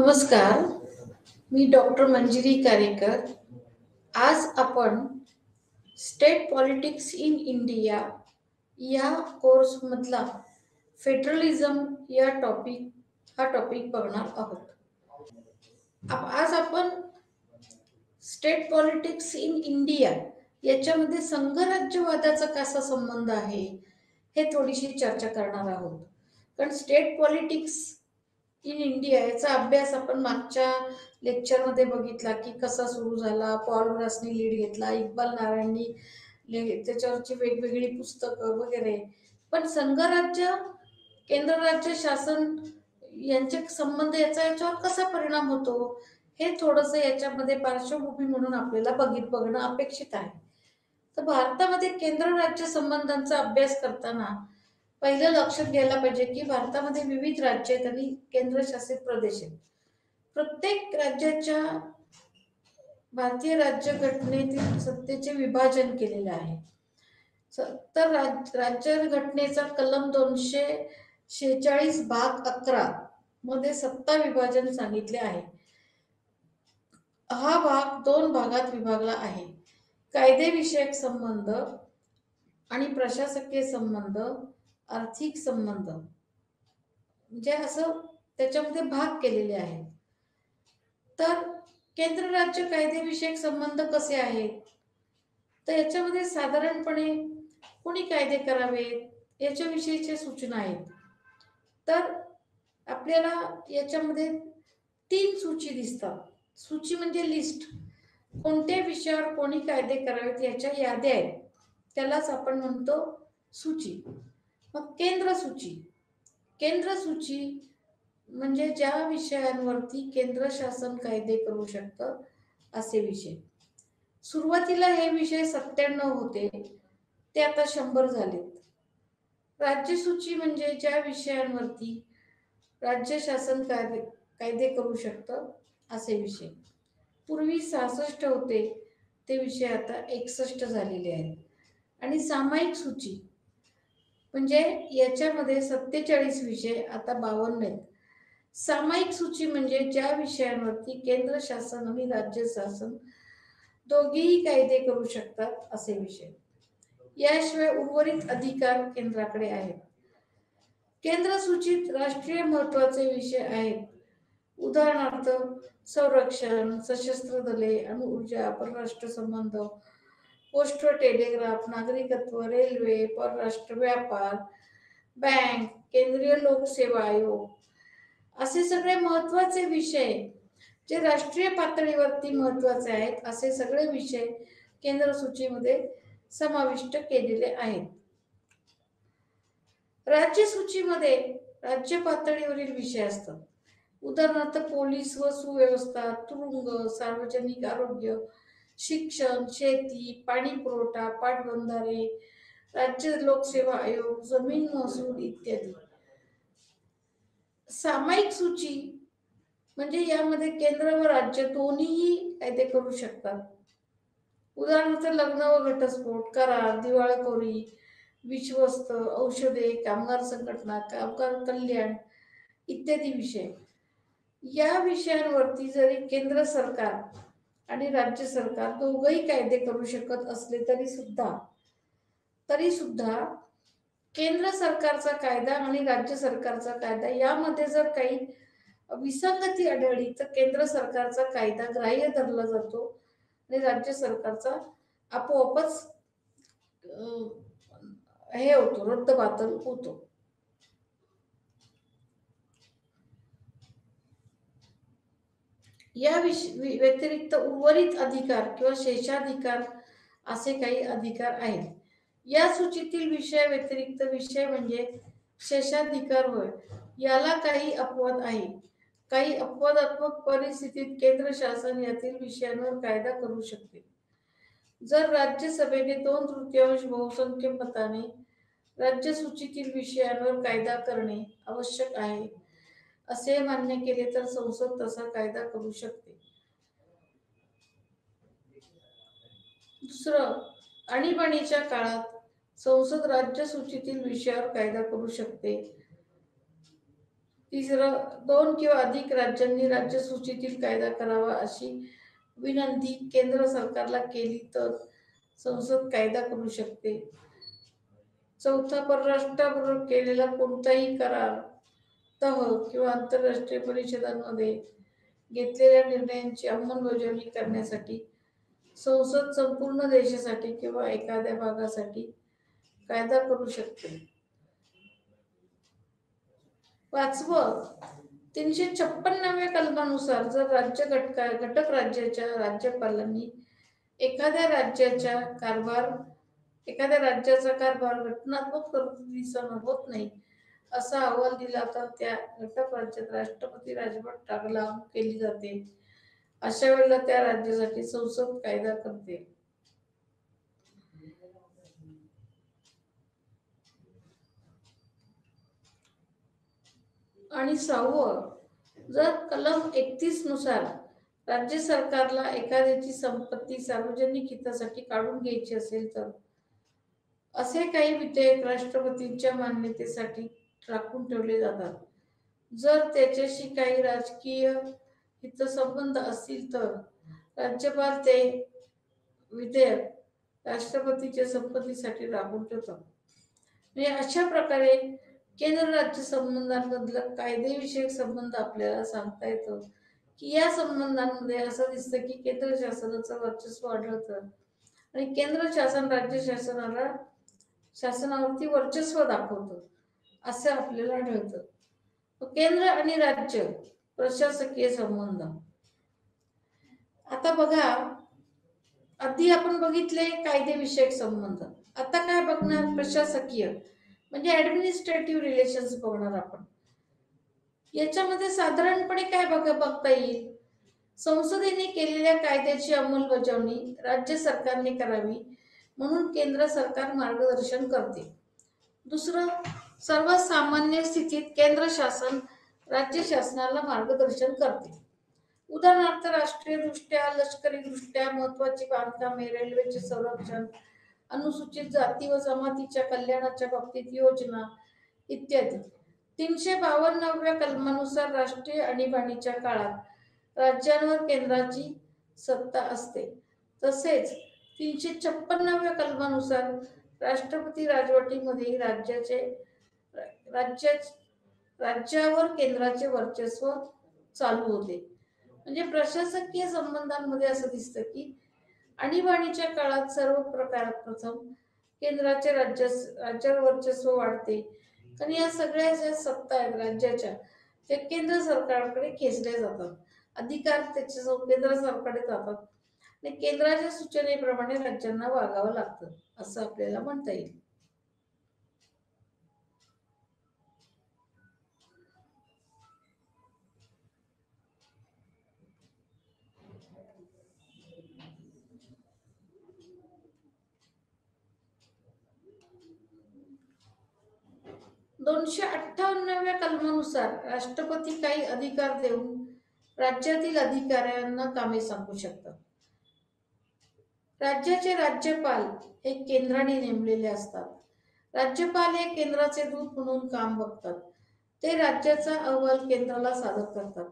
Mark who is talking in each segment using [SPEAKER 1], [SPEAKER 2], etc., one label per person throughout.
[SPEAKER 1] नमस्कार, मी डॉक्टर मंजिरी कारेकर. आज आपण स्टेट पॉलिटिक्स इन इंडिया या कोर्समधला फेडरलिझम हा टॉपिक बघणार आहोत. आज आपण स्टेट पॉलिटिक्स इन इंडिया याच्यामध्ये संघराज्यवादाचा कसा संबंध आहे हे थोडीशी चर्चा करणार आहोत. कारण स्टेट पॉलिटिक्स इन इंडिया याचा अभ्यास आपण मागच्या लेक्चरमध्ये बघितला की कसा सुरू झाला. पॉल ब्रासने लीड घेतला, इक्बाल नारायणनी त्याच्यावरची वेगवेगळी पुस्तकं वगैरे. पण संघराज्य केंद्र राज्य शासन यांचे संबंध याच्यावर कसा परिणाम होतो हे थोडंसं याच्यामध्ये पार्श्वभूमी म्हणून आपल्याला बघणं अपेक्षित आहे. तर भारतामध्ये केंद्र राज्य संबंधांचा अभ्यास करताना पहिलं लक्षात घ्यायला पाहिजे की भारतामध्ये विविध राज्य आहेत आणि केंद्रशासित प्रदेश आहेत. प्रत्येक राज्याच्या भारतीय राज्यघटनेतील सत्तेचे विभाजन केलेले आहे. तर राज्य घटनेचा कलम 246 भाग 11 मध्ये सत्ता विभाजन सांगितले आहे. हा भाग 2 भागात विभागला आहे: कायदेविषयक संबंध आणि प्रशासकीय संबंध, आर्थिक संबंध, म्हणजे असं त्याच्यामध्ये भाग केलेले आहेत. तर केंद्र राज्य कायदेविषयक संबंध कसे आहेत, तर याच्यामध्ये साधारणपणे कोणी कायदे करावेत याच्याविषयीच्या सूचना आहेत. तर आपल्याला याच्यामध्ये 3 सूची दिसतात. सूची म्हणजे लिस्ट, कोणत्या विषयावर कोणी कायदे करावेत याच्या याद्या आहेत, त्यालाच आपण म्हणतो सूची. मग केंद्र सूची म्हणजे ज्या विषयांवरती केंद्र शासन कायदे करू शकतं असे विषय. सुरुवातीला हे विषय 97 होते, ते आता 100 झालेत. राज्य सूची म्हणजे ज्या विषयांवरती राज्य शासन कायदे करू शकतं असे विषय. पूर्वी 66 होते, ते विषय आता 61 झालेले आहेत. आणि सामायिक सूची म्हणजे याच्यामध्ये 47 विषय आता 52 आहेत. सामायिक सूची म्हणजे ज्या विषयांवरती केंद्र शासन आणि राज्य शासन दोघेही कायदे करू शकतात असे विषय. याशिवाय उर्वरित अधिकार केंद्राकडे आहेत. केंद्र सूचीत राष्ट्रीय महत्वाचे विषय आहेत. उदाहरणार्थ संरक्षण, सशस्त्र दले, अणुऊर्जा, परराष्ट्र संबंध, पोस्ट व टेलिग्राफ, नागरिकत्व, रेल्वे, परराष्ट्र व्यापार, बँक, केंद्रीय लोकसेवा आयोग, असे सगळे महत्वाचे विषय जे राष्ट्रीय पातळीवरती महत्वाचे आहेत असे सगळे विषय केंद्र सूचीमध्ये समाविष्ट केलेले आहेत. राज्य सूचीमध्ये राज्य पातळीवरील विषय असतात. उदाहरणार्थ पोलीस व सुव्यवस्था, तुरुंग, सार्वजनिक आरोग्य, शिक्षण, शेती, पाणी पुरवठा, पाटबंधारे, राज्य लोकसेवा आयोग, जमीन महसूल इत्यादी. सामायिक सूची म्हणजे यामध्ये केंद्र व राज्य दोन्हीही कायदे करू शकतात. उदाहरणार्थ लग्न व घटस्फोट, करार, दिवाळखोरी, विश्वस्त, औषधे, कामगार संघटना, कामगार कल्याण इत्यादी विषय. या विषयांवरती जरी केंद्र सरकार आणि राज्य सरकार दोघंही कायदे करू शकत असले तरी सुद्धा केंद्र सरकारचा कायदा आणि राज्य सरकारचा कायदा यामध्ये जर काही विसंगती आढळली तर केंद्र सरकारचा कायदा ग्राह्य धरला जातो आणि राज्य सरकारचा आपोआपच हे होतो, रद्दबातल होतो. या व्यतिरिक्त उर्वरित अधिकार किंवा शेषाधिकार असे काही अधिकार आहेत. या सूचीतील विषय व्यतिरिक्त विषय म्हणजे शेषाधिकार होय. याला काही अपवाद आहे. काही अपवादात्मक परिस्थितीत केंद्र शासन यातील विषयांवर कायदा करू शकते. जर राज्यसभेने 2/3 बहुसंख्य मताने राज्य सूचीतील विषयांवर कायदा करणे आवश्यक आहे असे मान्य केले तर संसद तसा कायदा करू शकते. दुसरं, आणीबाणीच्या काळात संसद राज्य सूचीतील विषयावर कायदा करू शकते. तिसरं, 2 किंवा अधिक राज्यांनी राज्यसूचीतील कायदा करावा अशी विनंती केंद्र सरकारला केली तर संसद कायदा करू शकते. चौथा, परराष्ट्राबरोबर केलेला कोणताही करार, तह किंवा आंतरराष्ट्रीय परिषदांमध्ये घेतलेल्या निर्णयांची अंमलबजावणी करण्यासाठी संसद संपूर्ण देशासाठी किंवा एखाद्या भागासाठी कायदा करू शकते. पाचवं, 356व्या कलमानुसार जर घटक राज्याच्या राज्यपालांनी एखाद्या राज्याचा कारभार घटनात्मक तरतुदीनुसार होत नाही असा अहवाल दिला तर त्या घटक राज्यात राष्ट्रपती राजवट लागू केली जाते. अशा वेळेला त्या राज्यासाठी संसद कायदा करते. आणि 6वं, जर कलम 31 नुसार राज्य सरकारला एखाद्याची संपत्ती सार्वजनिक हितासाठी काढून घ्यायची असेल तर असे काही विधेयक राष्ट्रपतींच्या मान्यतेसाठी राखून ठेवले जातात. जर त्याच्याशी काही राजकीय हितसंबंध असतील तर राज्यपाल ते विधेयक राष्ट्रपतीच्या संपत्तीसाठी राखून ठेवतात. म्हणजे अशा प्रकारे केंद्र राज्य संबंधांमधलं कायदेविषयक संबंध आपल्याला सांगता येतं की या संबंधांमध्ये असं दिसतं की केंद्र शासनाचं वर्चस्व आढळतं आणि केंद्र शासन राज्य शासनावरती वर्चस्व दाखवतं असं आपल्याला आढळतं. केंद्र आणि राज्य प्रशासकीय संबंध. आता बघा, आधी आपण बघितले कायदेविषयक संबंध, आता काय बघणार? प्रशासकीय म्हणजे ऍडमिनिस्ट्रेटिव्ह रिलेशन्स बघणार आपण. याच्यामध्ये साधारणपणे काय बघता येईल? संसदेने केलेल्या कायद्याची अंमलबजावणी राज्य सरकारने करावी म्हणून केंद्र सरकार मार्गदर्शन करते. दुसरं, सर्वसामान्य स्थितीत केंद्र शासन राज्य शासनाला मार्गदर्शन करते. उदाहरणार्थ राष्ट्रीय दृष्ट्या, लष्करी दृष्ट्या महत्वाची बांधकामे, रेल्वेचे संरक्षण, अनुसूचित जाती व जमातीच्या कल्याणाच्या बाबतीत योजना इत्यादी. 352व्या कलमानुसार राष्ट्रीय आणीबाणीच्या काळात राज्यांवर केंद्राची सत्ता असते. तसेच 356व्या कलमानुसार राष्ट्रपती राजवटीमध्ये राज्यावर केंद्राचे वर्चस्व चालू होते. म्हणजे प्रशासकीय संबंधांमध्ये असं दिसतं की आणीबाणीच्या काळात सर्व प्रकारात प्रथम केंद्राचे राज्यावर वर्चस्व वाढते, कारण या सगळ्या ज्या सत्ता आहेत राज्याच्या त्या केंद्र सरकारकडे खेचल्या जातात, अधिकार त्याच्या केंद्र सरकारकडे जातात आणि केंद्राच्या सूचनेप्रमाणे राज्यांना वागावं लागतं असं आपल्याला म्हणता येईल. दोनशे 258व्या कलमानुसार राष्ट्रपती काही अधिकार देऊन राज्यातील अधिकाऱ्यांना कामे सांगू शकतात. राज्याचे राज्यपाल हे केंद्राने नेमलेले असतात. राज्यपाल हे केंद्राचे दूत म्हणून काम बघतात. ते राज्याचा अहवाल केंद्राला सादर करतात.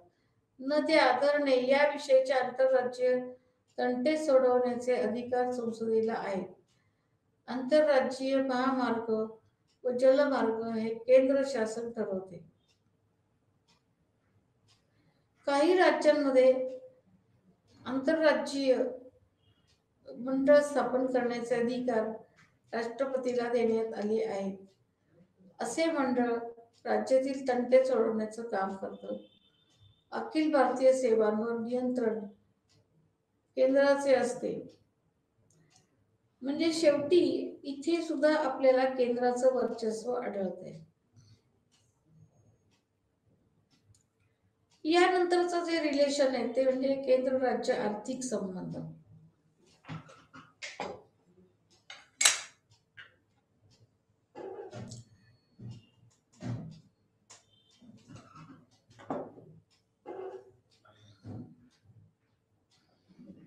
[SPEAKER 1] न ते आदरणे याविषयीचे आंतरराज्यीय तंटे सोडवण्याचे अधिकार संसदेला आहेत. आंतरराज्यीय महामार्ग व जलमार्ग हे केंद्र शासन ठरवते. काही राज्यांमध्ये आंतरराज्यीय मंडळ स्थापन करण्याचे अधिकार राष्ट्रपतीला देण्यात आले आहेत. असे मंडळ राज्यातील तंटे सोडवण्याचं काम करतं. अखिल भारतीय सेवांवर नियंत्रण केंद्राचे असते. म्हणजे शेवटी इथे सुद्धा आपल्याला केंद्राचं वर्चस्व आढळते. यानंतरचं जे रिलेशन आहे ते म्हणजे केंद्र राज्य आर्थिक संबंध.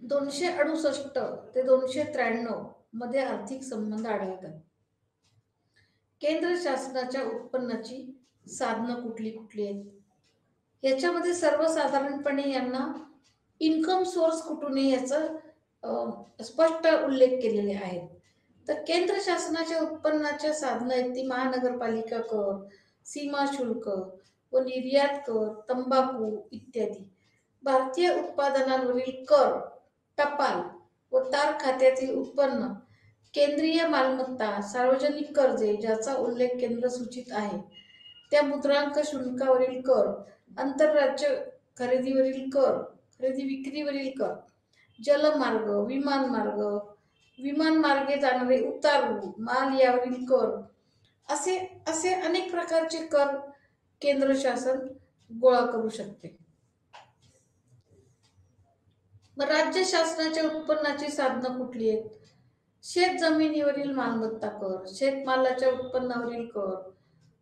[SPEAKER 1] दोनशे 268 ते 293 मध्ये आर्थिक संबंध आढळतात. केंद्र शासनाच्या उत्पन्नाची साधनं कुठली आहेत? याच्यामध्ये सर्वसाधारणपणे यांना इन्कम सोर्स कुठून आहे याचं स्पष्ट उल्लेख केलेले आहेत. तर केंद्र शासनाच्या उत्पन्नाच्या साधनं आहेत ती महानगरपालिका कर, सीमा शुल्क व निर्यात कर, तंबाखू इत्यादी. भारतीय उत्पादनांवरील कर, टपाल व तार खात्यातील उत्पन्न, केंद्रीय मालमत्ता, सार्वजनिक कर्जे ज्याचा उल्लेख केंद्र सूचित आहे, त्या मुद्रांक शुल्कावरील कर, आंतरराज्य खरेदीवरील कर, खरेदी विक्रीवरील कर, जलमार्ग, विमानमार्ग, विमानमार्गे जाणारे उतारू माल यावरील कर, असे असे अनेक प्रकारचे कर केंद्र शासन गोळा करू शकते. मग राज्य शासनाच्या उत्पन्नाची साधनं कुठली आहेत? शेत जमिनीवरील मालमत्ता कर, शेतमालाच्या उत्पन्नावरील कर,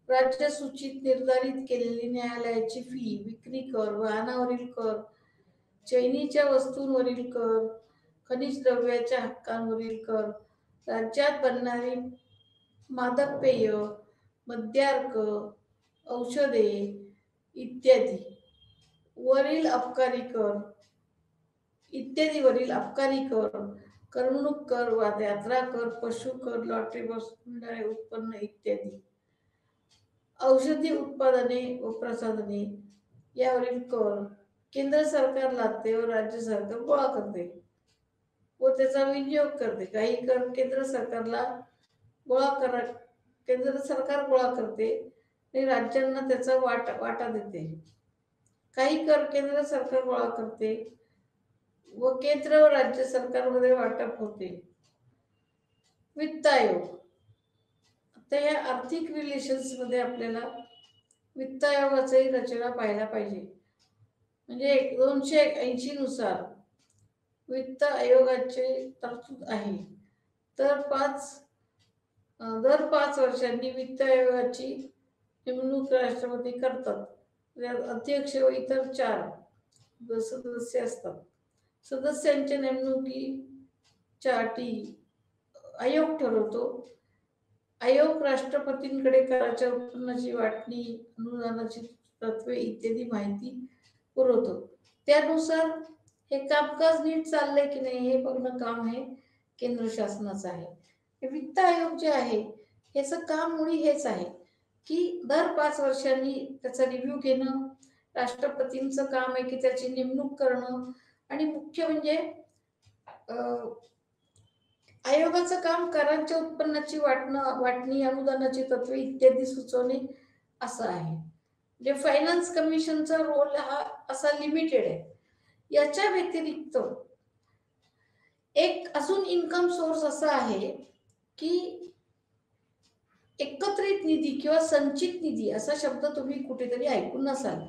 [SPEAKER 1] राज्य सूचित निर्धारित केलेली न्यायालयाची फी, विक्री कर, वाहनावरील कर, चैनीच्या वस्तूंवरील कर, खनिज द्रव्याच्या हक्कांवरील कर, राज्यात बनणारी मादक पेय, मद्यार्क, औषधे इत्यादी वरील अबकारी कर, इत्यादीवरील अबकारी कर, करमणूक कर, यात्रा कर, पशु कर, लॉटरीपासून मिळणारे उत्पन्न इत्यादी, औषधी उत्पादने व प्रसाधने यावरील कर केंद्र सरकार लादते व राज्य सरकार गोळा करते व त्याचा विनियोग करते. काही कर केंद्र सरकारला गोळा करा केंद्र सरकार गोळा करते आणि राज्यांना त्याचा वाटा देते. काही कर केंद्र सरकार गोळा करते व केंद्र व राज्य सरकारमध्ये वाटप होते. वित्त आयोग. आता या आर्थिक रिलेशन्स मध्ये आपल्याला वित्त आयोगाची रचना पाहायला पाहिजे. म्हणजे 280 नुसार वित्त आयोगाचे तरतूद आहे. तर दर 5 वर्षांनी वित्त आयोगाची नेमणूक राष्ट्रपती करतात. अध्यक्ष व इतर 4 सदस्य असतात. सदस्यांच्या नेमणुकीच्या अटी आयोग ठरवतो. आयोग राष्ट्रपतींकडे कराच्या उत्पन्नाची वाटणी, अनुदानाची तत्वे इत्यादी माहिती पुरवतो. त्यानुसार हे कामकाज नीट चाललंय की नाही हे बघणं काम हे केंद्र शासनाचं आहे. वित्त आयोग जे आहे याचं काम मुळी हेच आहे की दर 5 वर्षांनी त्याचा रिव्ह्यू घेणं, राष्ट्रपतींचं काम आहे की त्याची नेमणूक करणं आणि मुख्य म्हणजे आयोगाचं काम करांच्या उत्पन्नाची वाटणी, अनुदानाची तत्वे इत्यादी सुचवणे असं आहे. म्हणजे फायनान्स कमिशनचा रोल हा असा लिमिटेड आहे. याच्या व्यतिरिक्त एक अजून इन्कम सोर्स असा आहे की एकत्रित निधी किंवा संचित निधी असा शब्द तुम्ही कुठेतरी ऐकून नसाल.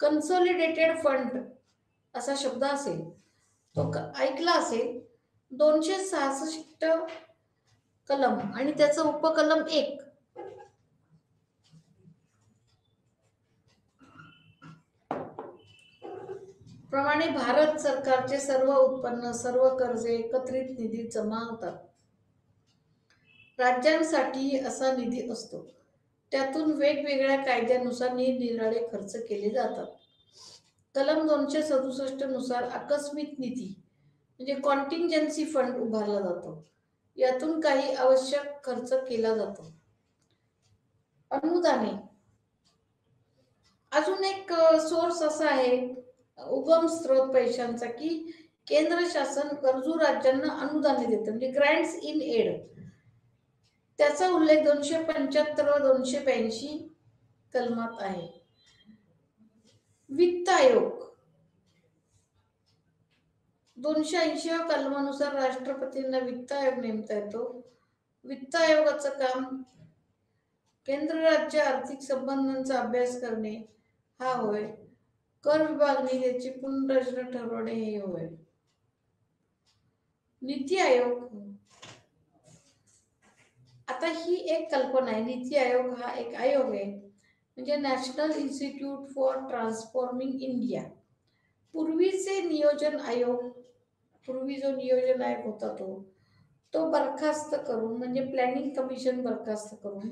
[SPEAKER 1] कन्सोलिडेटेड फंड असा शब्द असेल, तो ऐकला असेल. 266 कलम आणि त्याचं उपकलम 1 प्रमाणे भारत सरकारचे सर्व उत्पन्न, सर्व कर्जे एकत्रित निधी जमा होतात. राज्यांसाठी असा निधी असतो. त्यातून वेगवेगळ्या कायद्यानुसार निरनिराळे खर्च केले जातात. कलम 267 नुसार आकस्मिक निधी म्हणजे कॉन्टिंजन्सी फंड उभारला जातो. यातून काही आवश्यक खर्च केला जातो. अनुदाने अजून एक सोर्स असा आहे, उगम स्रोत पैशांचा, की केंद्र शासन गरजू राज्यांना अनुदाने देतं म्हणजे ग्रँट्स इन एड. त्याचा उल्लेख 275 व 282 कलमात आहे. वित्त आयोग 280 कलमानुसार राष्ट्रपतींना वित्त आयोग नेमता येतो. वित्त आयोगाचं काम केंद्र राज्य आर्थिक संबंधांचा अभ्यास करणे हा होय. कर विभागणी त्याची पुनर्रचना ठरवणे हे होय. नीती आयोग आता ही एक कल्पना आहे. नीती आयोग हा एक आयोग आहे म्हणजे national institute for transforming India. पूर्वीचे नियोजन आयोग, पूर्वी जो नियोजन आयोग होता तो बरखास्त करून म्हणजे प्लॅनिंग कमिशन बरखास्त करून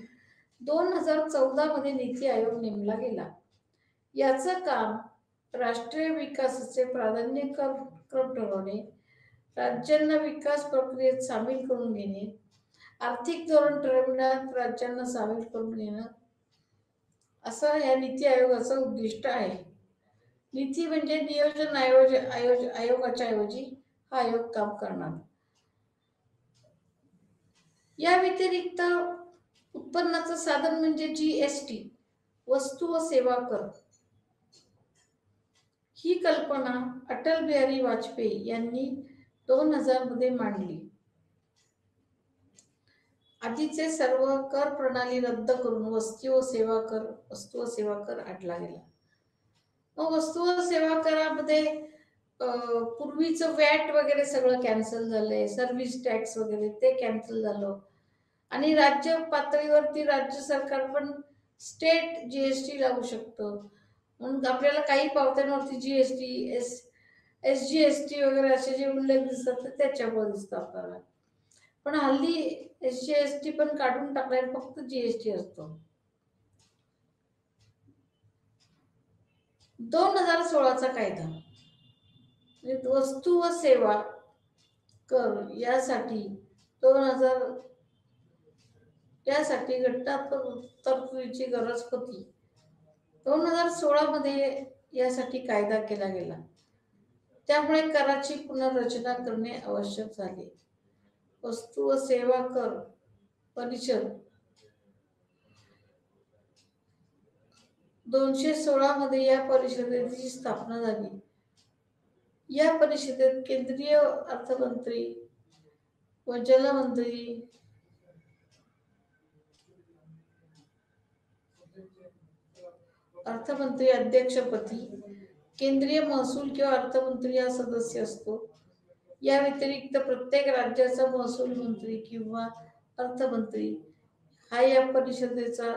[SPEAKER 1] 2014 मध्ये नीती आयोग नेमला गेला. याचं काम राष्ट्रीय विकासाचे प्राधान्यक्रम ठरवणे, राज्यांना विकास प्रक्रियेत सामील करून घेणे, आर्थिक धोरण ठरविण्यात राज्यांना सामील करून घेणं असं या नीती आयोगाचं उद्दिष्ट आहे. नीती म्हणजे नियोजन आयोगाच्या ऐवजी हा आयोग काम करणार. या व्यतिरिक्त उत्पन्नाचं साधन म्हणजे GST, वस्तू व सेवा कर. ही कल्पना अटल बिहारी वाजपेयी यांनी 2000 मध्ये मांडली. आधीचे सर्व कर प्रणाली रद्द करून वस्तू व सेवा कर आणला गेला. मग वस्तू व सेवा करामध्ये पूर्वीचं वॅट वगैरे सगळं कॅन्सल झालंय, सर्व्हिस टॅक्स वगैरे ते कॅन्सल झालं आणि राज्य पातळीवरती राज्य सरकार पण स्टेट GST लावू शकतं. म्हणून आपल्याला काही पावत्यांवरती GST, SGST वगैरे असे जे उल्लेख दिसतात ते त्याच्यावर दिसतं आपल्याला. पण हल्ली SGST पण काढून टाकल्यावर फक्त GST असतो. 2016चा कायदा वस्तू व सेवा कर यासाठी 2000 घटनात्मक तरतुदीची गरज होती. 2016 मध्ये यासाठी कायदा केला गेला. त्यामुळे कराची पुनर्रचना करणे आवश्यक झाले. वस्तू व सेवा कर परिषद 216 मध्ये या परिषदेची स्थापना झाली. या परिषदेत केंद्रीय अर्थमंत्री व जलमंत्री, अर्थमंत्री अध्यक्षपदी, केंद्रीय महसूल किंवा अर्थमंत्री हा सदस्य असतो. या व्यतिरिक्त प्रत्येक राज्याचा महसूल मंत्री किंवा अर्थमंत्री हा या परिषदेचा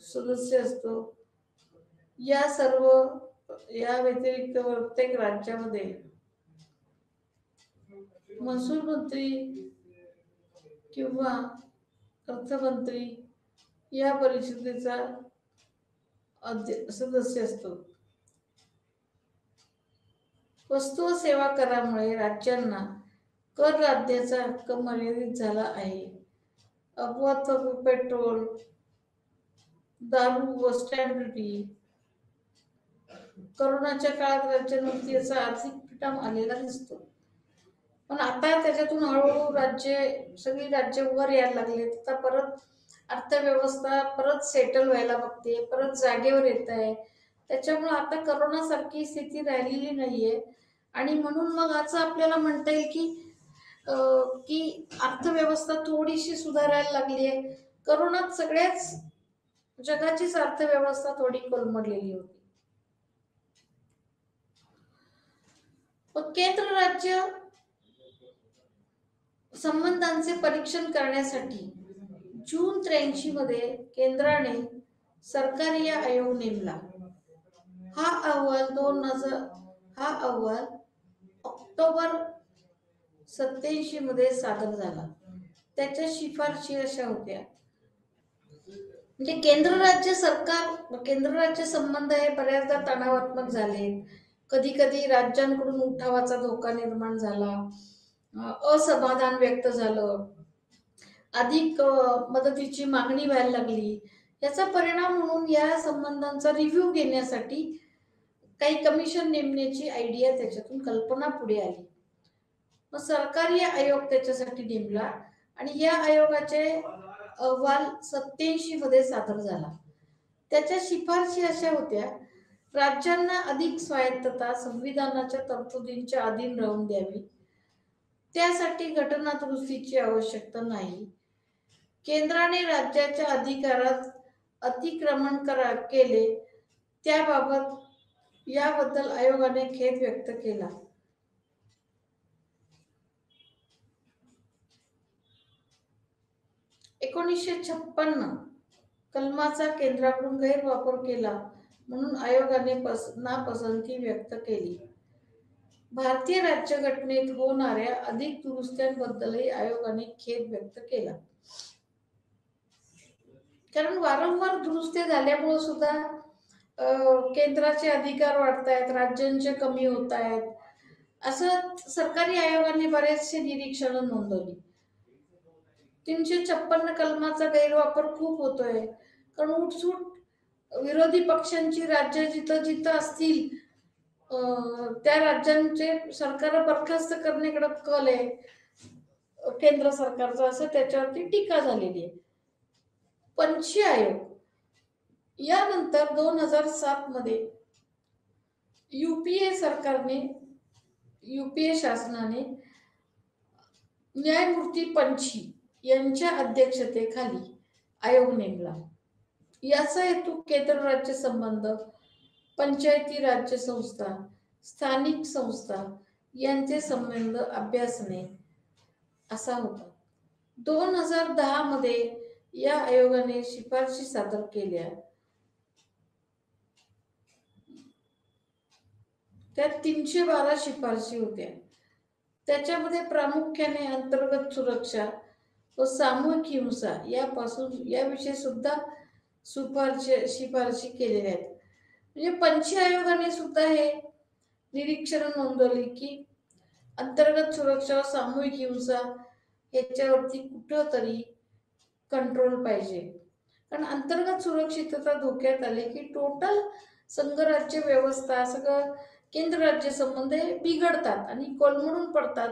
[SPEAKER 1] सदस्य असतो. या व्यतिरिक्त प्रत्येक राज्यामध्ये महसूल मंत्री किंवा अर्थमंत्री या परिषदेचा सदस्य असतो. वस्तू व सेवा करामुळे राज्यांना कर लादण्याचा हक्क मर्यादित झाला आहे. अपवाद पेट्रोल, दारू व स्टॅम्प ड्युटी. करोनाच्या काळात राज्यांवरती याचा आर्थिक परिणाम आलेला दिसतो. पण आता त्याच्यातून हळूहळू सगळी राज्य वर यायला लागले. आता परत अर्थव्यवस्था परत सेटल व्हायला बघते, परत जागेवर येत आहे. त्याच्यामुळे आता करोनासारखी स्थिती राहिलेली नाहीये आणि म्हणून मग असं आपल्याला म्हणता येईल की अर्थव्यवस्था थोडीशी सुधारायला लागली आहे. करोनात सगळ्याच जगाचीच अर्थव्यवस्था थोडी कोलमडलेली होती. केंद्र राज्य संबंधांचे परीक्षण करण्यासाठी जून 83 मध्ये केंद्राने सरकारी आयोग नेमला. हा अहवाल ऑक्टोबर 87 मध्ये सादर झाला. त्याच्या शिफारशी अशा होत्या, म्हणजे केंद्र राज्य संबंध हे बऱ्याचदा तणावात्मक झाले. कधी कधी राज्यांकडून उठावाचा धोका निर्माण झाला, असमाधान व्यक्त झालं, अधिक मदतीची मागणी व्हायला लागली. याचा परिणाम म्हणून या संबंधांचा रिव्ह्यू घेण्यासाठी काही कमिशन नेमण्याची आयडिया, त्याच्यातून कल्पना पुढे आली. मग सरकारी आयोग त्याच्यासाठी नेमला आणि या आयोगाचे अहवाल 87 मध्ये सादर झाला. त्याच्या शिफारशी अशा होत्या: राज्यांना अधिक स्वायत्तता संविधानाच्या तरतुदींच्या अधीन राहून द्यावी. त्यासाठी घटना दुरुस्तीची आवश्यकता नाही. केंद्राने राज्याच्या अधिकारात अतिक्रमण केले याबद्दल आयोगाने खेद व्यक्त केला. (1956) कलमाचा केंद्राकडून गैरवापर केला म्हणून आयोगाने नापसंती व्यक्त केली. भारतीय राज्यघटनेत होणाऱ्या अधिक दुरुस्त्यांबद्दलही आयोगाने खेद व्यक्त केला. कारण वारंवार दुरुस्त्या झाल्यामुळे सुद्धा केंद्राचे अधिकार वाढत आहेत, राज्यांचे कमी होत आहेत, असं सरकारी आयोगाने बरेचसे निरीक्षण नोंदवली. 356 कलमाचा गैरवापर खूप होतोय, कारण उठसूट विरोधी पक्षांची राज्य जिथं जिथं असतील त्या राज्यांचे सरकार बरखास्त करण्याकडे कल आहे केंद्र सरकारचा, असं त्याच्यावरती टीका झालेली आहे. पंछी आयोग यानंतर 2007 मध्ये यूपीए शासनाने न्यायमूर्ती पंछी यांच्या अध्यक्षतेखाली आयोग नेमला. याचा हेतू केंद्र राज्य संबंध, पंचायती राज्य संस्था, स्थानिक संस्था यांचे संबंध अभ्यासणे असा होता. 2010 मध्ये या आयोगाने शिफारशी सादर केल्या. त्यात 312 शिफारशी होत्या. त्याच्यामध्ये प्रामुख्याने अंतर्गत सुरक्षा व सामूहिक हिंसा याविषयी सुद्धा शिफारशी केलेल्या आहेत. म्हणजे पंछी आयोगाने सुद्धा हे निरीक्षण नोंदवली की अंतर्गत सुरक्षा व सामूहिक हिंसा याच्यावरती कुठंतरी कंट्रोल पाहिजे. कारण अंतर्गत सुरक्षितता धोक्यात आले की टोटल संघराज्य व्यवस्था, सगळं केंद्र राज्य संबंध बिघडतात आणि कोलमडून पडतात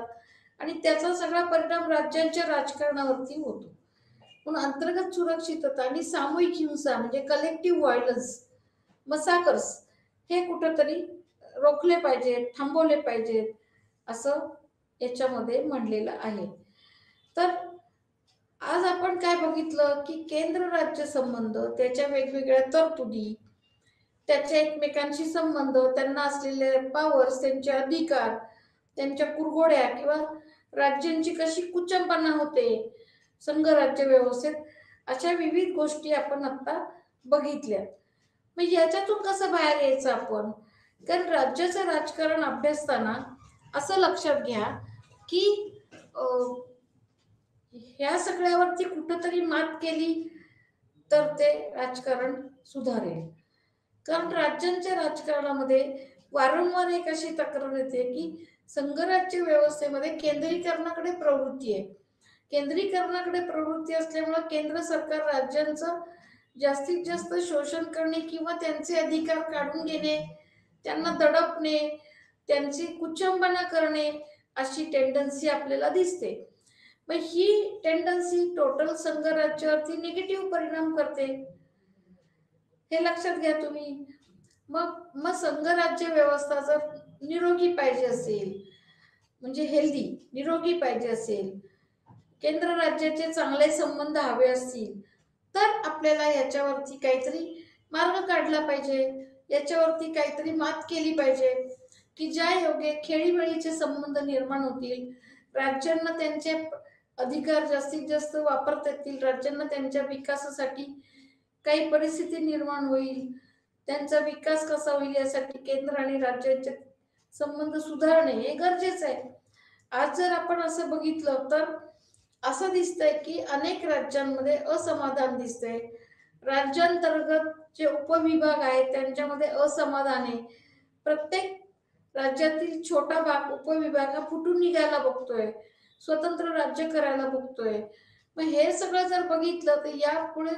[SPEAKER 1] आणि त्याचा सगळा परिणाम राज्यांच्या राजकारणावरती होतो. म्हणून अंतर्गत सुरक्षितता आणि सामूहिक हिंसा म्हणजे कलेक्टिव्ह व्हायलन्स, मसाकर्स हे कुठंतरी रोखले पाहिजेत, थांबवले पाहिजेत, असं याच्यामध्ये म्हणलेलं आहे. तर आज आपण काय बघितलं की केंद्र राज्य संबंध, त्याच्या वेगवेगळ्या तरतुदी, त्याच्या एकमेकांशी संबंध, त्यांना असलेले पॉवर्स, त्यांचे अधिकार, त्यांच्या कुरघोड्या किंवा राज्यांची कशी कुचंबना होते संघराज्य व्यवस्थेत, अशा विविध गोष्टी आपण आता बघितल्या. मग याच्यातून कसं बाहेर यायचं आपण? कारण राज्याचं राजकारण अभ्यासताना असं लक्षात घ्या की ह्या सगळ्यावरती कुठंतरी मात केली तर ते राजकारण सुधारेल. कारण राज्यांच्या राजकारणामध्ये वारंवार एक अशी तक्रार येते की संघराज्य व्यवस्थेमध्ये केंद्रीकरणाकडे प्रवृत्ती आहे. केंद्रीकरणाकडे प्रवृत्ती असल्यामुळे केंद्र सरकार राज्यांचं जास्तीत जास्त शोषण करणे किंवा त्यांचे अधिकार काढून घेणे, त्यांना दडपणे, त्यांची कुचंबना करणे अशी टेंडन्सी आपल्याला दिसते. मग ही टेंडन्सी टोटल संघराज्यावरती निगेटिव्ह परिणाम करते, हे लक्षात घ्या तुम्ही. मग संघराज्य व्यवस्था जर निरोगी पाहिजे असेल, म्हणजे हेल्दी निरोगी पाहिजे असेल, केंद्र राज्याचे चांगले संबंध हवे असतील, तर आपल्याला याच्यावरती काहीतरी मार्ग काढला पाहिजे, याच्यावरती काहीतरी मात केली पाहिजे की ज्या योग्य खेळीमेळीचे संबंध निर्माण होतील, राज्यांना त्यांचे अधिकार जास्तीत जास्त वापरता येतील, राज्यांना त्यांच्या विकासासाठी काही परिस्थिती निर्माण होईल, त्यांचा विकास कसा होईल यासाठी केंद्र आणि राज्यांचे संबंध सुधारणे हे गरजेचं आहे. आज जर आपण असं बघितलं तर असं दिसतंय की अनेक राज्यांमध्ये असमाधान दिसतंय. राज्यांतर्गत जे उपविभाग आहेत त्यांच्यामध्ये असमाधान आहे. प्रत्येक राज्यातील छोटा भाग, उपविभाग हा फुटून निघायला बघतोय, स्वतंत्र राज्य करायला बघतोय. मग हे सगळं जर बघितलं तर यापुढे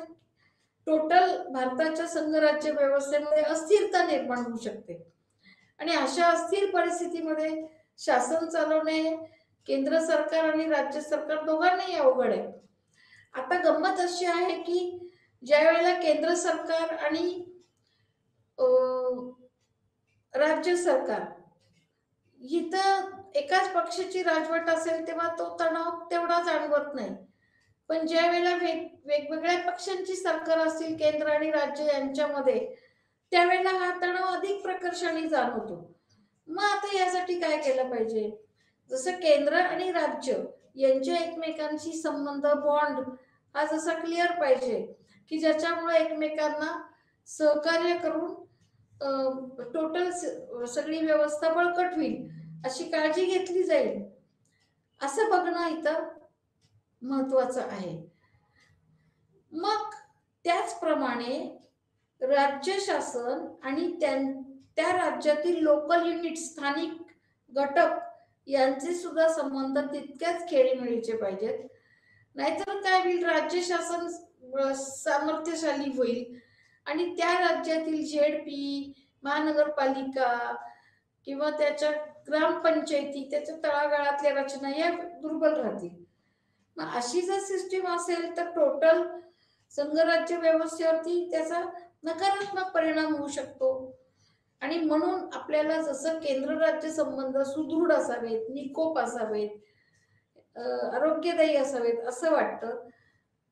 [SPEAKER 1] टोटल भारताच्या संघराज्य व्यवस्थेमध्ये अस्थिरता निर्माण होऊ शकते आणि अशा अस्थिर परिस्थितीमध्ये शासन चालवणे केंद्र सरकार आणि राज्य सरकार दोघांनाही अवघड आहे. आता गंमत अशी आहे की ज्या वेळेला केंद्र सरकार आणि राज्य सरकार इथं एकाच पक्षाची राजवट असेल तेव्हा तो तणाव तेवढा जाणवत नाही. पण ज्या वेळेला वेगवेगळ्या पक्षांची सरकार असतील केंद्र आणि राज्य यांच्यामध्ये, त्यावेळेला हा तणाव अधिक प्रकर्षाने जाणवतो. मग आता यासाठी काय केलं पाहिजे? जसं केंद्र आणि राज्य यांच्या एकमेकांशी संबंध, बॉन्ड हा जसा क्लिअर पाहिजे की ज्याच्यामुळे एकमेकांना सहकार्य करून टोटल सगळी व्यवस्था बळकट होईल अशी काळजी घेतली जाईल, असं बघणं इथं महत्वाचं आहे. मग त्याचप्रमाणे राज्य शासन आणि त्या राज्यातील लोकल युनिट स्थानिक घटक यांचे सुद्धा संबंध तितक्याच खेळीमेळीचे पाहिजेत. नाहीतर काय होईल, राज्य शासन सामर्थ्यशाली होईल आणि त्या राज्यातील झेडपी, महानगरपालिका किंवा त्याच्या ग्रामपंचायती, त्याच्या तळागाळातल्या रचना या दुर्बल राहतील. मग अशी जर सिस्टीम असेल तर टोटल संघराज्य व्यवस्थेवरती त्याचा नकारात्मक परिणाम होऊ शकतो. आणि म्हणून आपल्याला जसं केंद्र राज्य संबंध सुदृढ असावेत, निकोप असावेत, आरोग्यदायी असावेत असं वाटतं,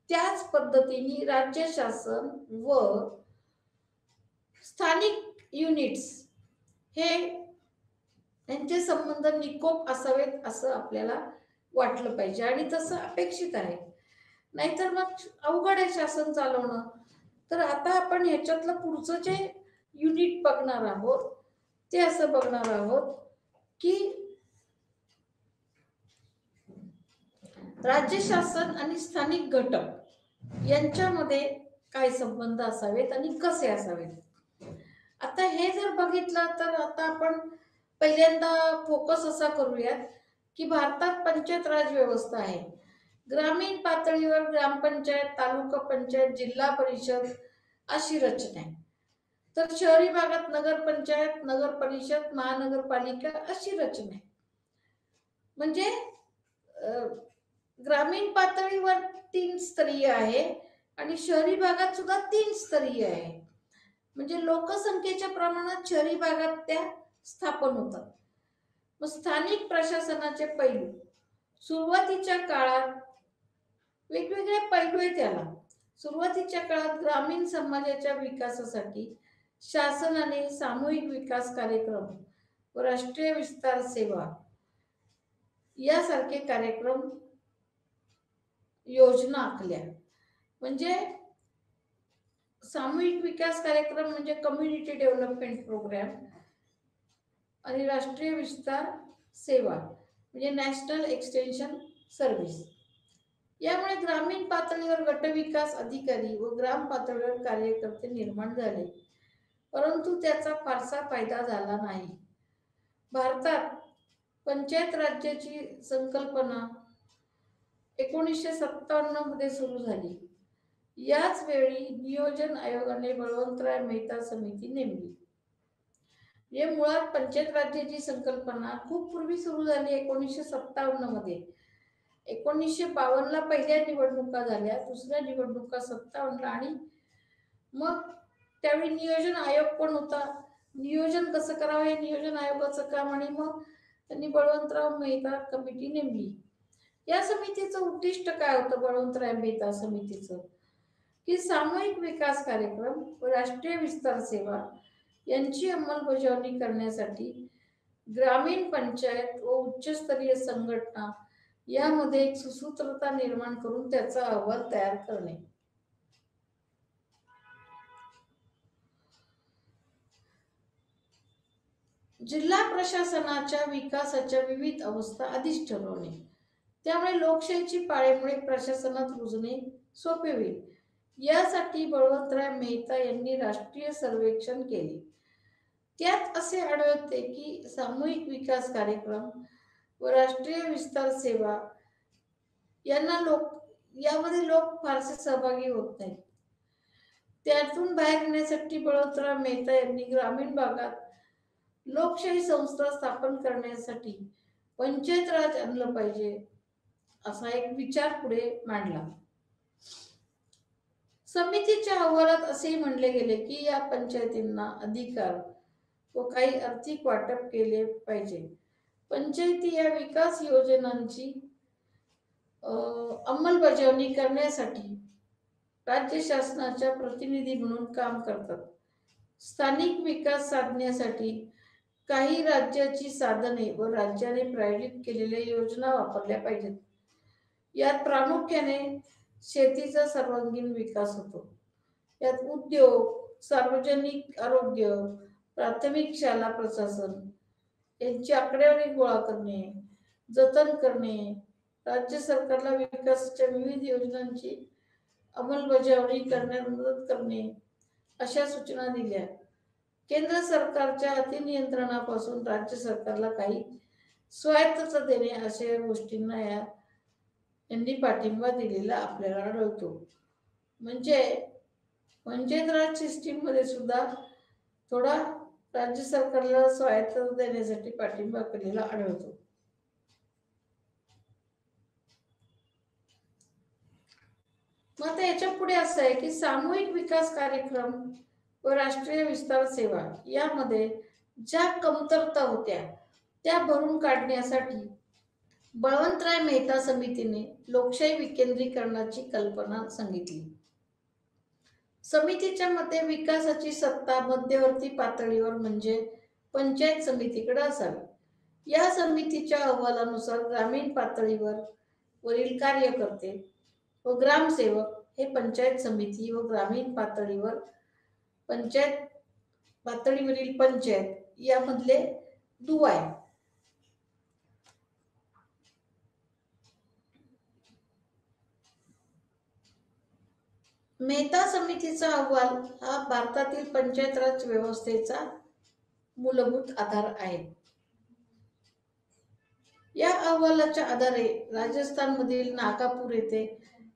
[SPEAKER 1] त्याच पद्धतीने राज्य शासन व स्थानिक युनिट्स हे त्यांचे संबंध निकोप असावेत असं आपल्याला वाटलं पाहिजे आणि तसं अपेक्षित आहे. नाहीतर मग अवघड आहे शासन चालवणं. तर आता आपण ह्याच्यातलं पुढचं जे युनिट बघणार आहोत ते असं बघणार आहोत की राज्य शासन आणि स्थानिक घटक यांच्यामध्ये काय संबंध असावेत आणि कसे असावेत. आता हे जर बघितलं तर आता आपण पहिल्यांदा फोकस असा करूयात की भारतात पंचायत राज व्यवस्था आहे. ग्रामीण पातळीवर ग्रामपंचायत, तालुका पंचायत, जिल्हा परिषद अशी रचना आहे. तर शहरी भागात नगरपंचायत, नगर परिषद, महानगरपालिका अशी रचना आहे. म्हणजे ग्रामीण पातळीवर 3 स्तरीय आहे आणि शहरी भागात सुद्धा 3 स्तरीय आहे. म्हणजे लोकसंख्येच्या प्रमाणात शहरी भागात त्या स्थापन होतात. मग स्थानिक प्रशासनाचे पैलू सुरुवातीच्या काळात वेगवेगळे पैलू आहेत त्याला. सुरुवातीच्या काळात ग्रामीण समाजाच्या विकासासाठी शासनाने सामूहिक विकास कार्यक्रम व राष्ट्रीय विस्तार सेवा यासारखे कार्यक्रम योजना आखल्या. म्हणजे सामूहिक विकास कार्यक्रम म्हणजे कम्युनिटी डेव्हलपमेंट प्रोग्राम आणि राष्ट्रीय विस्तार सेवा म्हणजे नॅशनल एक्सटेन्शन सर्व्हिस. यामुळे ग्रामीण पातळीवर गटविकास अधिकारी व ग्राम पातळीवर कार्यकर्ते निर्माण झाले, परंतु त्याचा फारसा फायदा झाला नाही. भारतात पंचायत राज्याची संकल्पना 1957 मध्ये सुरू झाली. याच वेळी नियोजन आयोगाने बळवंतराय मेहता समिती नेमली. हे मुळात पंचायत राज्याची संकल्पना खूप पूर्वी सुरू झाली 1957 मध्ये. 1952 ला पहिल्या निवडणुका झाल्या, दुसऱ्या निवडणुका 57 ला आणि मग त्यावेळी नियोजन आयोग पण होता. नियोजन कसं करावं हे नियोजन आयोगाचं काम आणि मग त्यांनी बळवंतराव मेहता कमिटी नेमली. या समितीचं उद्दिष्ट काय होतं? बळवंतराय मेहता समितीचं की सामूहिक विकास कार्यक्रम व राष्ट्रीय विस्तार सेवा यांची अंमलबजावणी करण्यासाठी ग्रामीण पंचायत व उच्चस्तरीय संघटना यामध्ये एक सुसूत्रता निर्माण करून त्याचा अहवाल तयार करणे. जिल्हा प्रशासनाच्या विकासाच्या विविध अवस्था आधीच ठरवणे. त्यामुळे लोकशाहीची पाळेमुळे प्रशासनात रुजणे सोपे होईल. यासाठी बळवंतराय मेहता यांनी राष्ट्रीय सर्वेक्षण केले. त्यात असे आढळते की सामूहिक विकास कार्यक्रम व राष्ट्रीय विस्तार सेवा यामध्ये लोक फारसे सहभागी होत नाहीत. त्यातून बाहेर येण्यासाठी बळवंतराव मेहता यांनी ग्रामीण भागात लोकशाही संस्था स्थापन करण्यासाठी पंचायत राज आणलं पाहिजे असा एक विचार पुढे मांडला. समितीच्या अहवालात असेही म्हणले गेले की या पंचायतींना अधिकार व काही आर्थिक वाटप केले पाहिजे. पंचायती या विकास योजनांची अंमलबजावणी करण्यासाठी राज्य शासनाच्या प्रतिनिधी म्हणून काम करतात. स्थानिक विकास साधण्यासाठी काही राज्याची साधने व राज्याने प्रायोजित केलेल्या योजना वापरल्या पाहिजेत. यात प्रामुख्याने शेतीचा सर्वांगीण विकास होतो. यात उद्योग, सार्वजनिक आरोग्य, प्राथमिक शाळा प्रशासन यांची आकडेवारी गोळा करणे, जतन करणे, राज्य सरकारला विकासाच्या विविध योजनांची अंमलबजावणी करण्यात मदत करणे, अशा सूचना दिल्या. केंद्र सरकारच्या अतिनियंत्रणापासून राज्य सरकारला काही स्वायत्तता देणे अशा गोष्टींना यांनी पाठिंबा दिलेला आपल्याला आढळतो. म्हणजे पंचायत सिस्टीम मध्ये सुद्धा थोडा राज्य सरकारला स्वायत्तता देण्यासाठी पाठिंबा केलेला आढळतो. मग आता याच्या पुढे असं आहे की सामूहिक विकास कार्यक्रम व राष्ट्रीय विस्तार सेवा यामध्ये ज्या कमतरता होत्या त्या भरून काढण्यासाठी बळवंतराय मेहता समितीने लोकशाही विकेंद्रीकरणाची कल्पना सांगितली. समितीच्या मते विकासाची सत्ता मध्यवर्ती पातळीवर म्हणजे पंचायत समितीकडे असावी. या समितीच्या अहवालानुसार ग्रामीण पातळीवर वरील कार्यकर्ते व ग्रामसेवक हे पंचायत समिती व ग्रामीण पातळीवरील पंचायत यामधले दुवा आहे. मेहता समितीचा अहवाल हा भारतातील पंचायत राज व्यवस्थेचा मूलभूत आधार आहे. या अहवालाच्या आधारे राजस्थानमधील नागापूर येथे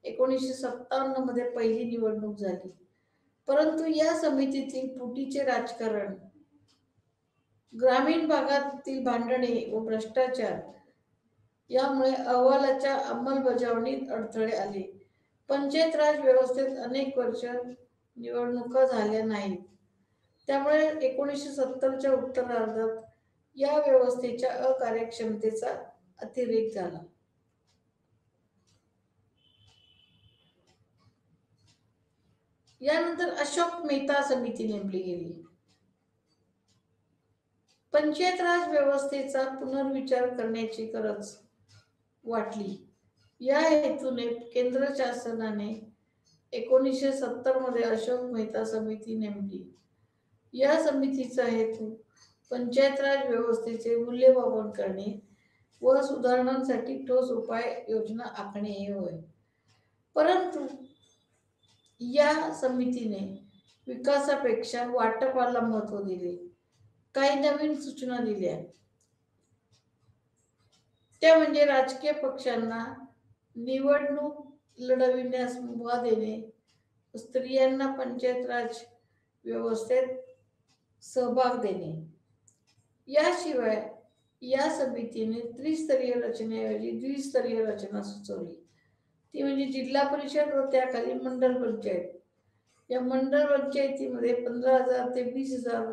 [SPEAKER 1] 1957 मध्ये पहिली निवडणूक झाली. परंतु या समितीतील फुटीचे राजकारण, ग्रामीण भागातील भांडणे व भ्रष्टाचार यामुळे अहवालाच्या अंमलबजावणीत अडथळे आले. पंचायत राज व्यवस्थेत अनेक वर्ष निवडणुका झाल्या नाहीत. त्यामुळे 1970च्या उत्तरार्धात या व्यवस्थेच्या अकार्यक्षमतेचा अतिरेक झाला. यानंतर अशोक मेहता समिती नेमली गेली. पंचायत राज व्यवस्थेचा पुनर्विचार करण्याची गरज वाटली. या हेतूने केंद्र शासनाने 1970 मध्ये अशोक मेहता समिती नेमली. या समितीचा हेतू पंचायत राज व्यवस्थेचे मूल्यमापन करणे व सुधारणांसाठी ठोस उपाय योजना आखणे हे होय. परंतु या समितीने विकासापेक्षा वाटपाला महत्त्व दिले. काही नवीन सूचना दिल्या त्या म्हणजे राजकीय पक्षांना निवडणूक लढविण्यास मुभा देणे, स्त्रियांना पंचायत राज व्यवस्थेत सहभाग देणे. याशिवाय या समितीने त्रिस्तरीय रचनेऐवजी द्विस्तरीय रचना सुचवली. ती म्हणजे जिल्हा परिषद व त्याखाली मंडल पंचायत. या मंडल पंचायतीमध्ये 15,000 ते 20,000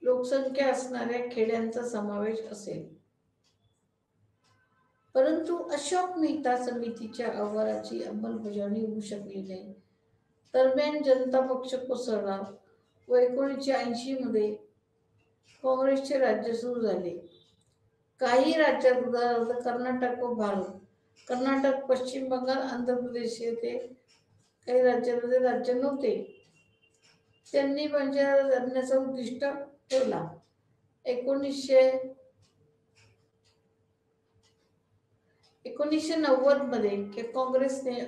[SPEAKER 1] लोकसंख्या असणाऱ्या खेड्यांचा समावेश असेल. परंतु अशोक मेहता समितीच्या अहवालाची अंमलबजावणी होऊ शकली नाही. दरम्यान जनता पक्ष कोसळला व 1980 मध्ये काँग्रेसचे राज्य सुरू झाले. काही राज्यात उदाहरणार्थ कर्नाटक व भारत, कर्नाटक, पश्चिम बंगाल, आंध्र प्रदेश येथे काही राज्यांमध्ये राज्य नव्हते. त्यांनी पंचायत राज आणण्याचा उद्दिष्ट ठेवला. 1990 मध्ये काँग्रेसने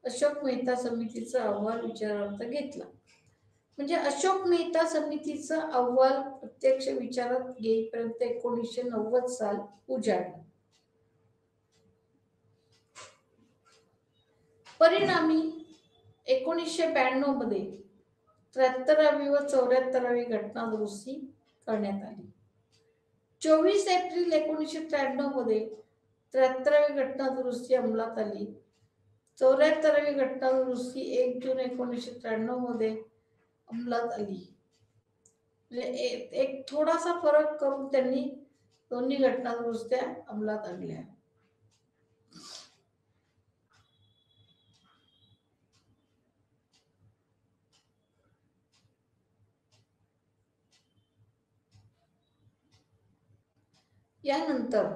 [SPEAKER 1] अशोक मेहता समितीचा अहवाल विचारार्थ घेतला. म्हणजे अशोक मेहता समितीचा अहवाल प्रत्यक्ष विचारात घेईपर्यंत 1990 साल उजाडला. परिणामी 1992 मध्ये 73वी व 74वी घटना दुरुस्ती करण्यात आली. 24 एप्रिल 1993 मध्ये 73वी घटना दुरुस्ती अंमलात आली. 74वी घटना दुरुस्ती 1 जून 1993 मध्ये अंमलात आली. म्हणजे एक थोडासा फरक करून त्यांनी दोन्ही घटना दुरुस्त्या अंमलात आणल्या. यानंतर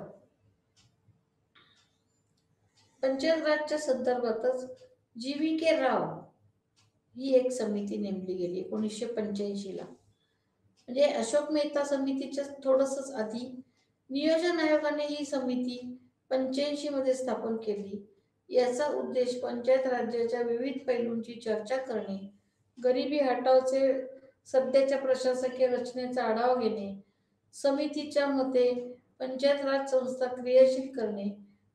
[SPEAKER 1] पंचायत राजच्या संदर्भातच GVK राव ही एक समिती नेमली गेली 1985 ला. म्हणजे अशोक मेहता समितीच्या थोडंसंच आधी नियोजन आयोगाने ही समिती 85 मध्ये स्थापन केली. याचा उद्देश पंचायत राज्याच्या विविध पैलूंची चर्चा करणे, गरिबी हटावचे सध्याच्या प्रशासकीय रचनेचा आढावा घेणे, समितीच्या मते पंचायत राज संस्था क्रियाशील करणे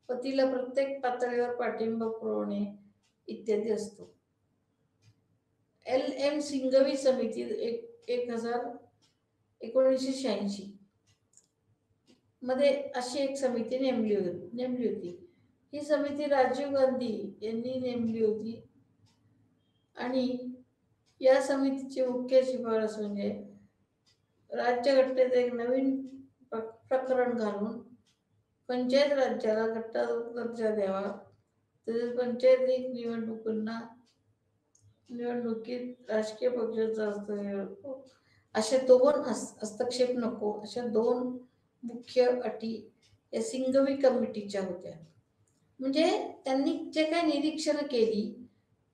[SPEAKER 1] व तिला प्रत्येक पातळीवर पाठिंबा पुरवणे इत्यादी असतो. LM सिंघवी समिती 1986 मध्ये अशी एक समिती नेमली होती. ही समिती राजीव गांधी यांनी नेमली होती आणि या समितीची मुख्य शिफारस म्हणजे राज्यघटनेत एक नवीन प्रकरण घालून पंचायत राज्याला गट्टा दर्जा द्यावा, तसेच पंचायत निवडणुकीत राजकीय पक्षाचा हस्तक्षेप अशा दोन हस्तक्षेप नको, अशा दोन मुख्य अटी या सिंघवी कमिटीच्या होत्या. म्हणजे त्यांनी जे काही निरीक्षण केली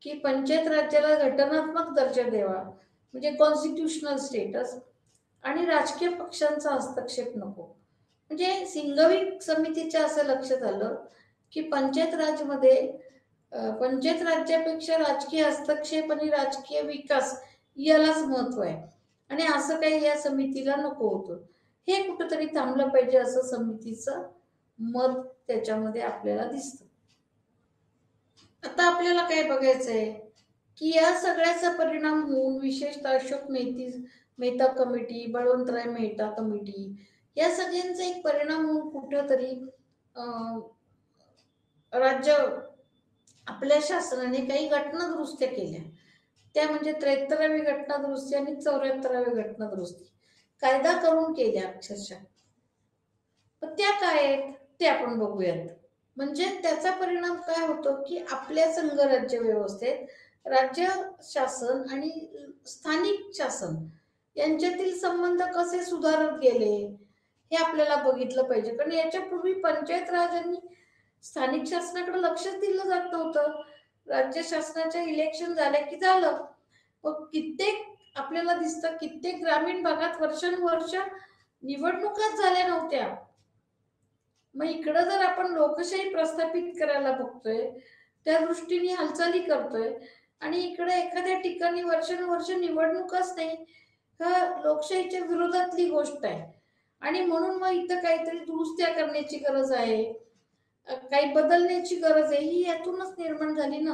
[SPEAKER 1] की पंचायत राज्याला घटनात्मक दर्जा द्यावा, म्हणजे कॉन्स्टिट्यूशनल स्टेटस, आणि राजकीय पक्षांचा हस्तक्षेप नको. म्हणजे सिंघवी समितीच्या असं लक्षात आलं की पंचायत राज्यापेक्षा राजकीय हस्तक्षेप आणि राजकीय विकास यालाच महत्व आहे आणि असं काही या समितीला नको होतं. हे कुठंतरी थांबलं पाहिजे असं समितीचं मत त्याच्यामध्ये आपल्याला दिसतं. आता आपल्याला काय बघायचंय की या सगळ्याचा परिणाम होऊन विशेषतः अशोक मेहता कमिटी, बळवंतराय मेहता कमिटी या सगळ्यांचा एक परिणाम होऊन कुठंतरी राज्य आपल्या शासनाने काही घटना दुरुस्त्या केल्या. त्या म्हणजे 73वी घटना दुरुस्ती आणि 74वी घटना दुरुस्ती कायदा करून केल्या अक्षरशः. पण त्या काय आहेत ते आपण बघूयात. म्हणजे त्याचा परिणाम काय होतो की आपल्या संघराज्य व्यवस्थेत राज्य शासन आणि स्थानिक शासन यांच्यातील संबंध कसे सुधारत गेले हे आपल्याला बघितलं पाहिजे. कारण याच्यापूर्वी पंचायत राज आणि स्थानिक शासनाकडे लक्षच दिलं जात नव्हतं. राज्य शासनाच्या इलेक्शन झाल्या की झालं. मग कित्येक आपल्याला दिसतं कित्येक ग्रामीण भागात वर्षानुवर्ष निवडणुकाच झाल्या नव्हत्या. मग इकडं जर आपण लोकशाही प्रस्थापित करायला बघतोय, त्या दृष्टीने हालचाली करतोय आणि इकडे एखाद्या ठिकाणी वर्षानुवर्ष निवडणुकाच नाही, हा लोकशाहीच्या विरोधातली गोष्ट आहे. आणि म्हणून मग इथं काहीतरी दुरुस्त्या करण्याची गरज आहे, काही बदलण्याची गरज आहे, ही यातूनच निर्माण झाली ना.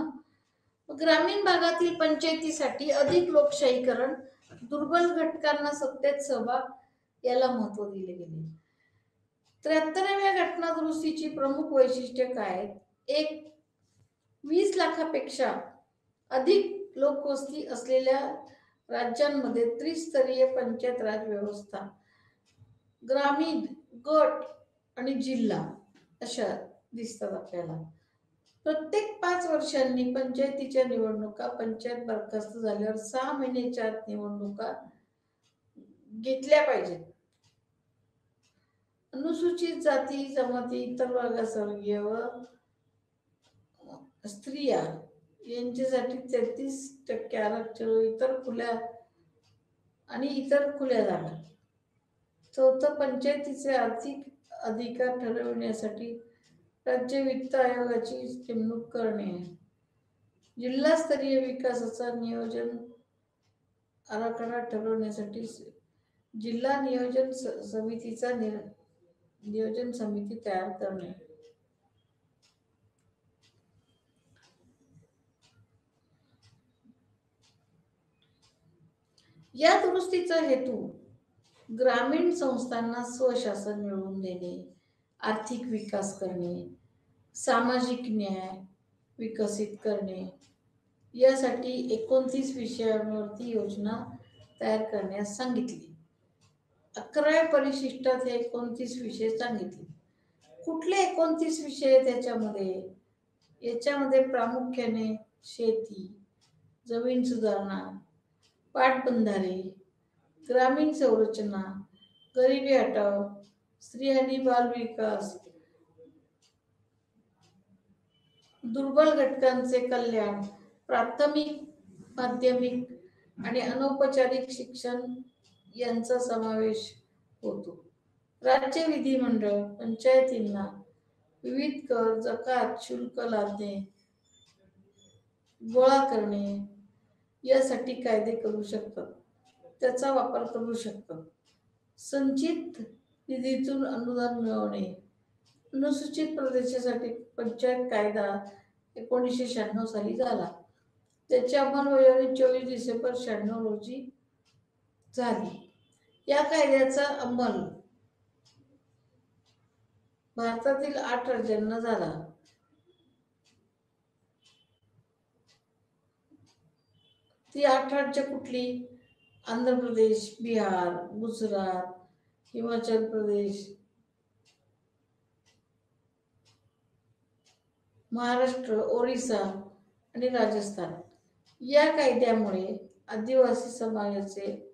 [SPEAKER 1] ग्रामीण भागातील पंचायतीसाठी अधिक लोकशाहीकरण, दुर्बल घटकांना सत्तेत सहभाग याला महत्व दिले गेले. 73व्या घटना दुरुस्तीची प्रमुख वैशिष्ट्ये काय आहेत? एक, 20 लाखापेक्षा अधिक लोकवस्ती असलेल्या राज्यांमध्ये त्रिस्तरीय पंचायत राज व्यवस्था, ग्रामीण, गट आणि जिल्हा अशा दिसतात आपल्याला. प्रत्येक 5 वर्षांनी पंचायतीच्या निवडणुका, पंचायत बरखास्त झाल्यावर 6 महिन्याच्या आत निवडणुका घेतल्या पाहिजेत. अनुसूचित जाती, जमाती, इतर वर्गवर्गीय व स्त्रिया यांच्यासाठी 33% आरक्षण, इतर खुल्या जागा. चौथं, पंचायतीचे आर्थिक अधिकार ठरविण्यासाठी राज्य वित्त आयोगाची नेमणूक करणे. जिल्हास्तरीय विकासाचा नियोजन आराखडा ठरवण्यासाठी जिल्हा नियोजन समिती तयार करणे. या दुरुस्तीचा हेतू ग्रामीण संस्थांना स्वशासन मिळवून देणे, आर्थिक विकास करणे, सामाजिक न्याय विकसित करणे यासाठी 29 विषयांवरती योजना तयार करण्यास सांगितली. 11व्या परिशिष्टात हे 29 विषय सांगितले. कुठले 29 विषय याच्यामध्ये प्रामुख्याने शेती, जमीन सुधारणा, पाटबंधारे, ग्रामीण संरचना, गरिबी हटाव, स्त्री आणि बाल विकास, दुर्बल घटकांचे कल्याण, प्राथमिक, माध्यमिक आणि अनौपचारिक शिक्षण यांचा समावेश होतो. राज्य विधिमंडळ पंचायतींना विविध कर, जकात, शुल्क लादणे, गोळा करणे यासाठी कायदे करू शकतात, त्याचा वापर करू शकतात. संचित निधीतून अनुदान मिळवणे, अनुसूचित प्रदेशासाठी पंचायत कायदा 1996 साली झाला. त्याची अंमलबजावणी 24 डिसेंबर 96 रोजी झाली. या कायद्याचा अंमल भारतातील 8 राज्यांना झाला. ती 8 राज्य कुठली? आंध्र प्रदेश, बिहार, गुजरात, हिमाचल प्रदेश, महाराष्ट्र, ओरिसा आणि राजस्थान. या कायद्यामुळे आदिवासी समाजाचे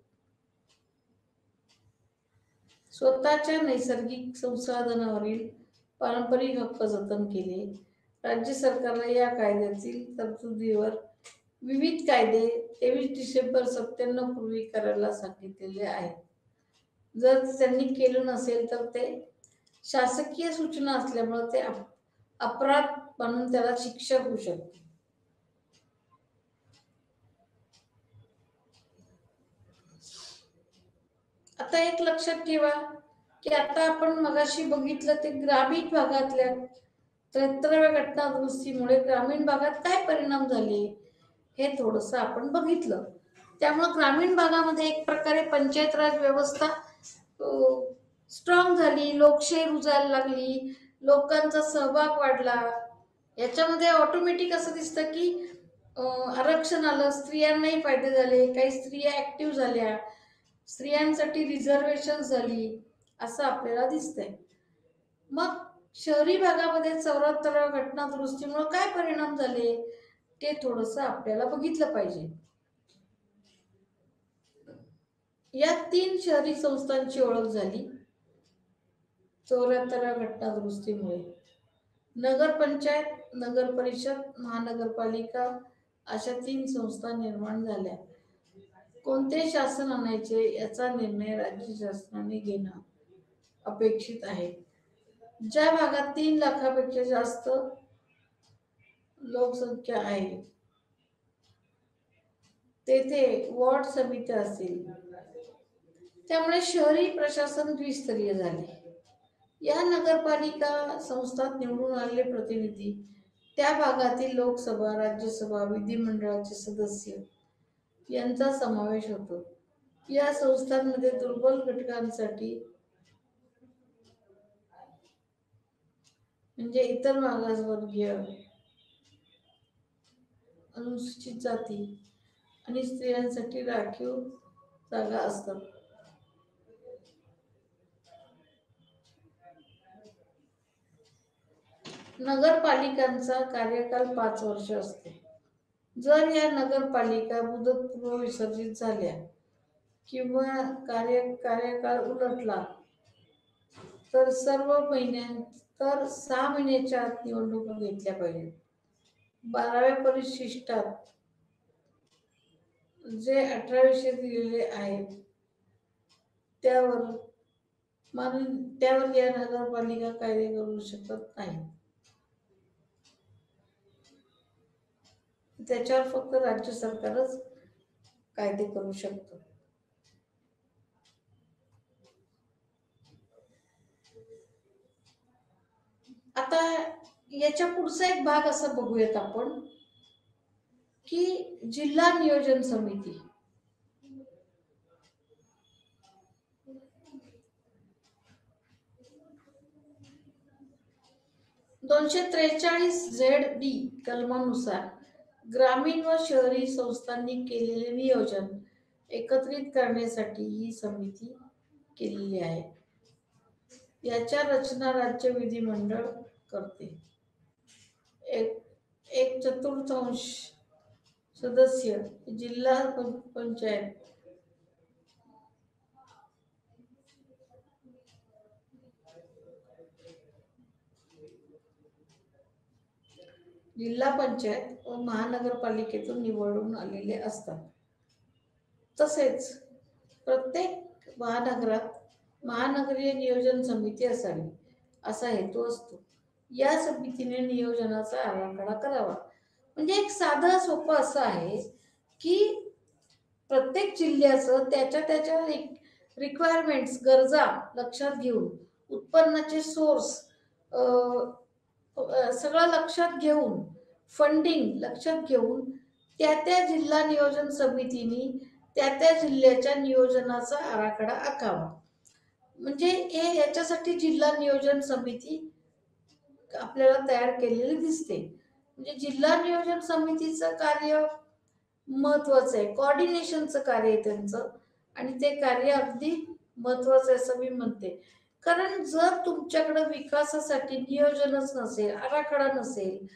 [SPEAKER 1] स्वतःच्या नैसर्गिक संसाधनावरील पारंपरिक हक्क जतन केले. राज्य सरकारला या कायद्यातील तरतुदीवर विविध कायदे 23 डिसेंबर 97 पूर्वी करायला सांगितलेले आहेत. जर त्यांनी केलं नसेल तर ते शासकीय सूचना असल्यामुळे ते अपराध म्हणून त्याला शिक्षा होऊ शकते. आता एक लक्षात ठेवा की आता आपण मगाशी बघितलं ते ग्रामीण भागातल्या 73व्या घटना दुरुस्तीमुळे ग्रामीण भागात काय परिणाम झाले हे थोडंसं आपण बघितलं. त्यामुळे ग्रामीण भागामध्ये एक प्रकारे पंचायत राज व्यवस्था स्ट्रॉंग झाली, लोकशाही रुजायला लागली, लोकांचा सहभाग वाढला. याच्यामध्ये ऑटोमॅटिक असं दिसतं की आरक्षण आलं, स्त्रियांनाही फायदे झाले, काही स्त्रिया ऍक्टिव्ह झाल्या, स्त्रियांसाठी रिझर्वेशन झाली असं आपल्याला दिसतंय. मग शहरी भागामध्ये 74व्या घटना दुरुस्तीमुळे काय परिणाम झाले ते थोडंसं आपल्याला बघितलं पाहिजे. या 3 शहरी संस्थांची ओळख झाली 74व्या घटना दुरुस्तीमुळे. नगरपंचायत, नगर परिषद, महानगरपालिका अशा 3 संस्था निर्माण झाल्या. कोणते शासन आणायचे याचा निर्णय राज्य शासनाने घेणं अपेक्षित आहे. ज्या भागात 3 लाखापेक्षा जास्त लोकसंख्या आहे तेथे वॉर्ड समित्या असतील. त्यामुळे शहरी प्रशासन द्विस्तरीय झाले. या नगरपालिका संस्थात निवडून आलेले प्रतिनिधी त्या भागातील लोकसभा, राज्यसभा, विधिमंडळाचे सदस्य यांचा समावेश होतो. या संस्थांमध्ये दुर्बल घटकांसाठी म्हणजे इतर मागासवर्गीय, अनुसूचित जाती आणि स्त्रियांसाठी राखीव जागा असतात. नगरपालिकांचा कार्यकाल 5 वर्ष असतो. जर या नगरपालिका मुदतपूर्व विसर्जित झाल्या किंवा कार्यकाळ उलटला तर 6 महिन्याच्या आत निवडणुका घेतल्या पाहिजेत. 12व्या परिशिष्टात जे 18 विषय दिलेले आहेत त्यावर या नगरपालिका कायदे करू शकत नाही. त्याच्यावर फक्त राज्य सरकारच कायदे करू शकतं. आता याच्या पुढचा एक भाग असा बघूयात आपण की जिल्हा नियोजन समिती. (243) ZD कलमानुसार ग्रामीण व शहरी संस्थांनी केलेले नियोजन एकत्रित करण्यासाठी ही समिती केलेली आहे. याच्या रचना राज्य विधिमंडळ करते. 1/4 सदस्य जिल्हा पंचायत व महानगरपालिकेतून निवडून आलेले असतात. तसेच प्रत्येक महानगरात महानगरीय नियोजन समिती असावी असा हेतू असतो. या समितीने नियोजनाचा आराखडा करावा. म्हणजे एक साधं सोपं असं आहे की प्रत्येक जिल्ह्याचं त्याच्या त्याच्या रिक्वायरमेंट्स, गरजा लक्षात घेऊन, उत्पन्नाचे सोर्स सगळं लक्षात घेऊन, फंडिंग लक्षात घेऊन, त्या त्या जिल्हा नियोजन समितीनी त्या त्या जिल्ह्याच्या नियोजनाचा आराखडा आखावा. म्हणजे हे याच्यासाठी जिल्हा नियोजन समिती आपल्याला तयार केलेली दिसते. म्हणजे जिल्हा नियोजन समितीचं कार्य महत्वाचं आहे, कोऑर्डिनेशनचं कार्य आहे त्यांचं, आणि ते कार्य अगदी महत्वाचं आहे असं मी म्हणते. कारण जर तुमच्याकडे विकासासाठी नियोजनच नसेल, आराखडा नसेल,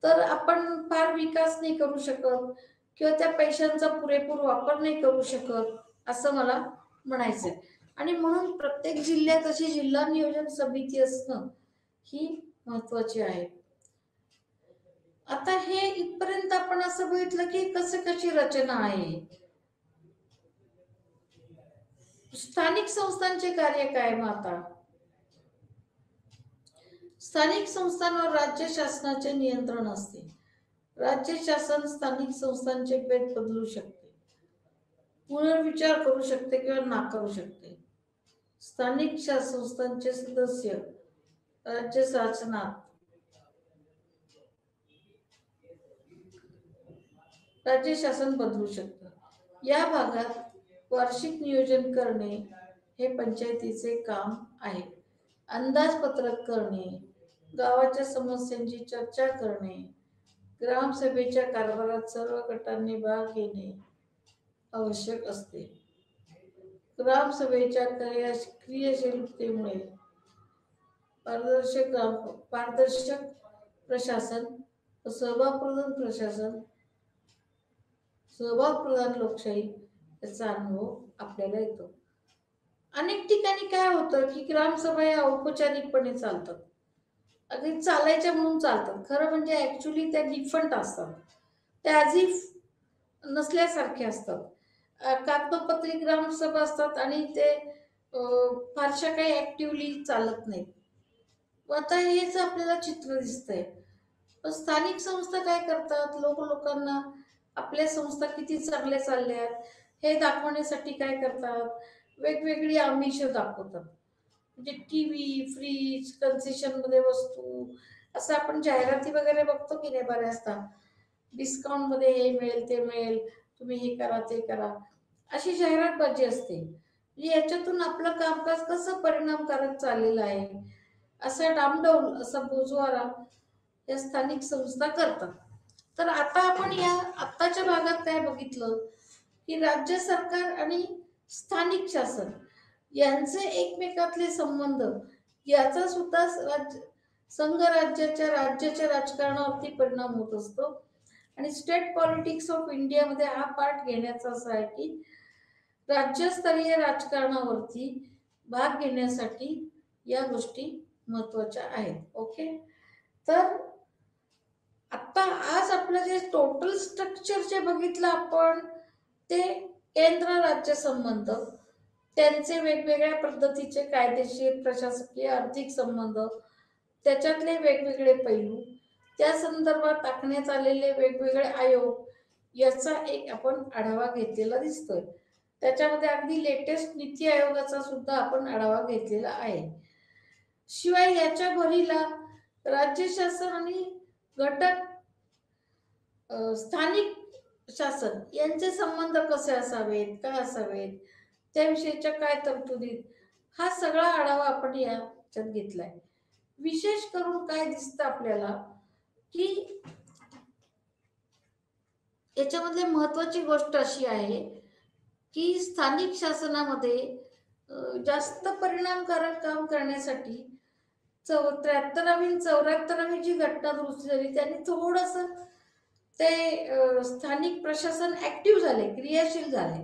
[SPEAKER 1] तर आपण फार विकास नाही करू शकत किंवा त्या पैशांचा पुरेपूर वापर नाही करू शकत असं मला म्हणायचं आहे. आणि म्हणून प्रत्येक जिल्ह्यात अशी जिल्हा नियोजन समिती असणं ही महत्वाची आहे. आता हे इथपर्यंत आपण असं बघितलं की कसं कशी रचना आहे. स्थानिक संस्थांचे कार्य काय मग आता? स्थानिक संस्थांवर राज्य शासनाचे नियंत्रण असते. राज्य शासन स्थानिक संस्थांचे पेट बदलू शकते, पुनर्विचार करू शकते किंवा नाकारू शकते. स्थानिक संस्थांचे सदस्य राज्य शासनात राज्य शासन बदलू शकतं. या भागात वार्षिक नियोजन करणे हे पंचायतीचे काम आहे. अंदाजपत्रक करणे, गावाच्या समस्यांची चर्चा करणे, ग्रामसभेच्या कारभारात सर्व गटांनी भाग घेणे आवश्यक असते. ग्रामसभेच्या क्रियाशीलतेमुळे पारदर्शक प्रशासन, सहभागप्रधान लोकशाही याचा अनुभव आपल्याला येतो. अनेक ठिकाणी काय होतं की ग्रामसभा या औपचारिकपणे चालतात, अगदी चालायच्या म्हणून चालतात, खरं म्हणजे ऍक्च्युली त्या डिफंट असतात, त्या अजीफ नसल्यासारखे असतात. कागदोपत्री ग्रामसभा असतात आणि ते फारशा काही ऍक्टिव्हली चालत नाहीत. आता हेच आपल्याला चित्र दिसतंय. पण स्थानिक संस्था काय करतात, लोकांना आपल्या संस्था किती चांगल्या चालल्यात हे दाखवण्यासाठी काय करतात, वेगवेगळी आमिष दाखवतात. म्हणजे टीव्ही, फ्रीज, कन्सेशन मध्ये वस्तू, असं आपण जाहिराती वगैरे बघतो की नाही बऱ्याचदा, डिस्काउंट मध्ये हे मिळेल ते मिळेल, तुम्ही हे करा ते करा, अशी जाहिरातबाजी असते. म्हणजे याच्यातून आपलं कामकाज कसं परिणामकारक चाललेलं आहे असा डामडौल, असा बोजवारा या स्थानिक संस्था करतात. तर आता आपण या आत्ताच्या भागात काय बघितलं की राज्य सरकार आणि स्थानिक शासन यांचे एकमेकातले संबंध याचा सुद्धा राज्याच्या राजकारणावरती परिणाम होत असतो. आणि स्टेट पॉलिटिक्स ऑफ इंडियामध्ये हा पार्ट घेण्याचा असा आहे की राज्यस्तरीय राजकारणावरती भाग घेण्यासाठी या गोष्टी महत्वाच्या आहेत. ओके, तर आता आज आपलं जे टोटल स्ट्रक्चर जे बघितलं आपण, ते केंद्र राज्य संबंध, त्यांचे वेगवेगळ्या पद्धतीचे कायदेशीर, प्रशासकीय, आर्थिक संबंध, त्याच्यातले वेगवेगळे पैलू, त्या संदर्भात टाकण्यात आलेले वेगवेगळे आयोग, याचा एक आपण आढावा घेतलेला दिसतोय. त्याच्यामध्ये अगदी लेटेस्ट नीती आयोगाचा सुद्धा आपण आढावा घेतलेला आहे. शिवाय याच्या भरीला राज्य शासन आणि घटक स्थानिक शासन यांचे संबंध कसे असावेत, काय असावेत, त्याविषयीच्या काय तरतुदी, हा सगळा आढावा आपण याच्यात घेतलाय. विशेष करून काय दिसतं आपल्याला की याच्यामधले महत्वाची गोष्ट अशी आहे की स्थानिक शासनामध्ये जास्त परिणामकारक काम करण्यासाठी 74वी जी घटना दुरुस्ती झाली त्यांनी थोडस ते स्थानिक प्रशासन ऍक्टिव्ह झाले, क्रियाशील झाले.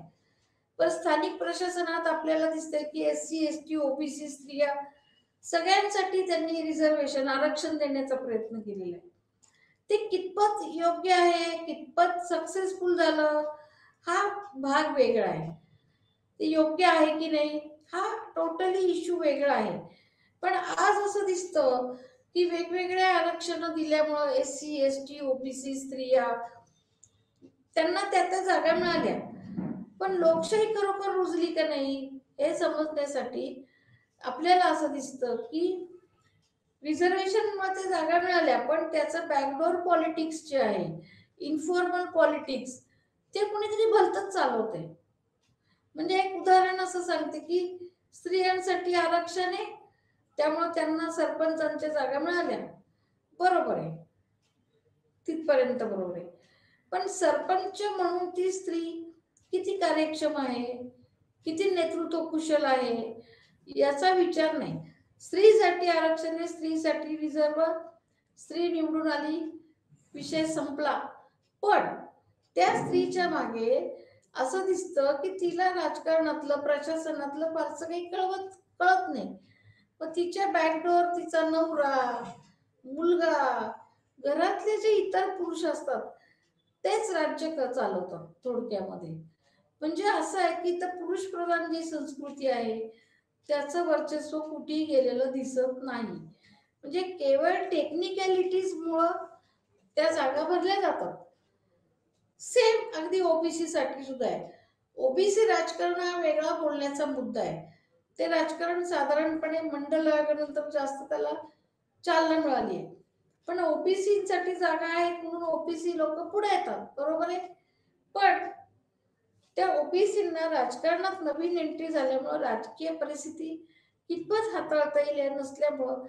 [SPEAKER 1] पण स्थानिक प्रशासनात आपल्याला दिसतंय की SC ST OBC स्त्रिया सगळ्यांसाठी त्यांनी रिझर्वेशन, आरक्षण देण्याचा प्रयत्न केलेला आहे. ते कितपत योग्य आहे, कितपत सक्सेसफुल झालं, हा भाग वेगळा आहे. ते योग्य आहे की नाही हा टोटली इश्यू वेगळा आहे. पण आज असं दिसतं की वेगवेगळ्या आरक्षण दिल्यामुळं SC ST OBC स्त्रिया त्यांना त्या जागा मिळाल्या, पण लोकशाही खरोखर रुजली का नाही हे समजण्यासाठी आपल्याला असं दिसतं की रिझर्वेशन मध्ये जागा मिळाल्या, पण त्याचं बॅकडोर पॉलिटिक्स जे आहे, इन्फॉर्मल पॉलिटिक्स, ते कुणीतरी भलतंच चालवते. म्हणजे एक उदाहरण असं सांगते की स्त्रियांसाठी आरक्षण आहे, त्यामुळे त्यांना सरपंचांच्या जागा मिळाल्या. बरोबर आहे, तिथपर्यंत बरोबर आहे. पण सरपंच म्हणून ती स्त्री किती कार्यक्षम आहे, किती नेतृत्व कुशल आहे, याचा विचार नाही. स्त्रीसाठी आरक्षण आहे, स्त्रीसाठी रिझर्व, स्त्री निवडून आली, विषय संपला. पण त्या स्त्रीच्या मागे असं दिसतं की तिला राजकारणातलं, प्रशासनातलं फारसं काही कळत नाही. मग तिच्या बॅकडोर तिचा नवरा, मुलगा, घरातले जे इतर पुरुष असतात तेच राज्य चालवतात थोडक्यामध्ये. म्हणजे असं आहे की तर पुरुष प्रधान जी संस्कृती आहे त्याचं वर्चस्व कुठेही गेलेलं दिसत नाही. म्हणजे केवळ टेक्निकॅलिटीज मुळे त्या जागा भरल्या जातात. सेम अगदी ओबीसी साठी सुद्धा आहे. ओबीसी राजकारण हा वेगळा बोलण्याचा मुद्दा आहे. ते राजकारण साधारणपणे मंडल आयोगानंतर जास्त त्याला चालना मिळाली आहे. पण ओबीसी साठी जागा आहेत म्हणून ओबीसी लोक पुढे येतात, बरोबर आहे. पण त्या ओबीसींना राजकारणात नवीन एंट्री झाल्यामुळे राजकीय परिस्थिती कितपत हाताळता येईल नसल्यामुळं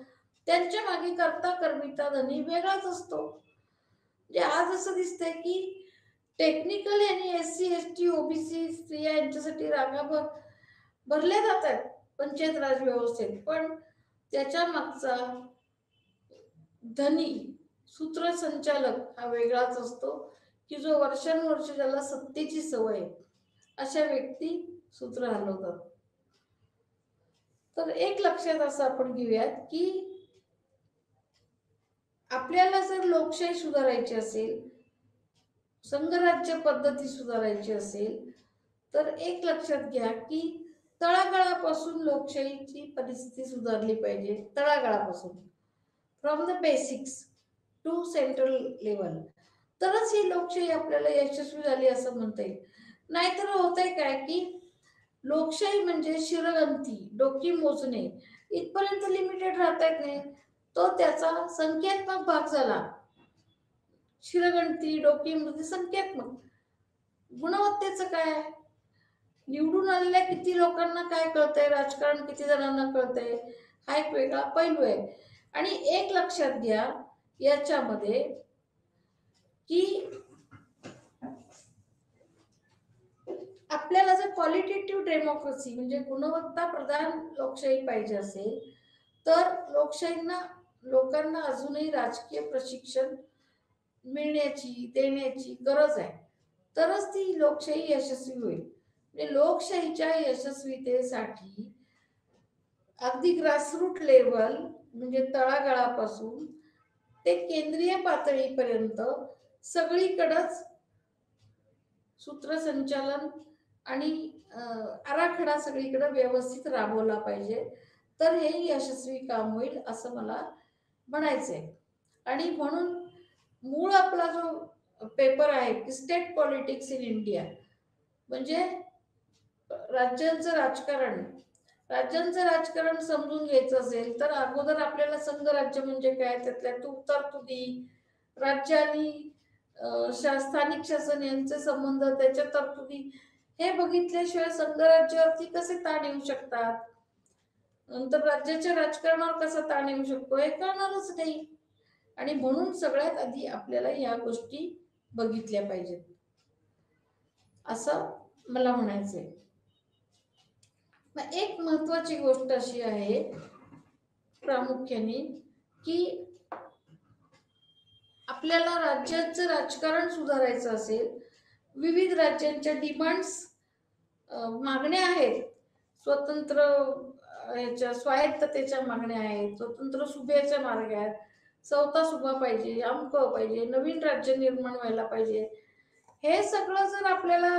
[SPEAKER 1] त्यांच्या मागे करता करमिता धनी वेगळाच असतो. म्हणजे आज असं दिसतंय की टेक्निकल आणि SC ST OBC स्त्रिया यांच्यासाठी रांगा भरल्या जातात पंचायत राज व्यवस्थेत, पण त्याच्या मागचा धनी सूत्रसंचालक हा वेगळाच असतो की जो वर्षानुवर्ष ज्याला सत्तेची सवय, अशा व्यक्ती सूत्र हलवतात. तर एक लक्षात असं आपण घेऊयात की आपल्याला जर लोकशाही सुधारायची असेल, संघराज्य पद्धती सुधारायची असेल, तर एक लक्षात घ्या की तळागाळापासून लोकशाहीची परिस्थिती सुधारली पाहिजे. तळागाळापासून, from the basics to central level, तरच ही लोकशाही आपल्याला यशस्वी झाली असं म्हणता येईल. नाहीतर होतंय काय की लोकशाही म्हणजे शिरगंती, डोकी मोजणे इथपर्यंत लिमिटेड राहता येत नाही. तो त्याचा संख्यात्मक भाग झाला. शिरगंती, डोकी म्हणजे संख्यात्मक. गुणवत्तेचं काय, निवडून आलेल्या किती लोकांना काय कळतंय, राजकारण किती जणांना कळतंय, हा एक वेगळा पैलू आहे. आणि एक लक्षात घ्या याच्यामध्ये की आपल्याला जर क्वालिटेटिव्ह डेमोक्रेसी म्हणजे गुणवत्ता प्रधान लोकशाही पाहिजे असेल, तर लोकांना अजूनही राजकीय प्रशिक्षण मिळण्याची, देण्याची गरज आहे. तरच ती लोकशाही यशस्वी होईल. म्हणजे लोकशाहीच्या यशस्वीतेसाठी अगदी ग्रासरूट लेवल म्हणजे तळागाळापासून ते केंद्रीय पातळीपर्यंत सगळीकडंच सूत्रसंचालन आणि आराखडा सगळीकडे व्यवस्थित राबवला पाहिजे, तर हे यशस्वी काम होईल असं मला म्हणायचंय. आणि म्हणून मूळ आपला जो पेपर आहे की स्टेट पॉलिटिक्स इन इंडिया, म्हणजे राज्यांचं राजकारण, राज्यांचं राजकारण समजून घ्यायचं असेल तर अगोदर आपल्याला संघराज्य म्हणजे काय, त्यातल्या तरतुदी, राज्य आणि स्थानिक शासन यांचे संबंध, त्याच्या तरतुदी हे बघितल्याशिवाय संघराज्यावरती कसे ताण येऊ शकतात, नंतर राज्याच्या राजकारणावर कसा ताण येऊ शकतो हे कळणारच नाही. आणि म्हणून सगळ्यात आधी आपल्याला या गोष्टी बघितल्या पाहिजेत असं मला म्हणायचंय. मग एक महत्वाची गोष्ट अशी आहे प्रामुख्याने की आपल्याला राज्याचं राजकारण सुधारायचं असेल, विविध राज्यांच्या डिमांड्स, मागण्या आहेत, स्वतंत्र ह्याच्या स्वायत्ततेच्या मागण्या आहेत, स्वतंत्र सुभेच्या मागण्या आहेत, चौथा सुभा पाहिजे, अमक पाहिजे, नवीन राज्य निर्माण व्हायला पाहिजे. हे सगळं जर आपल्याला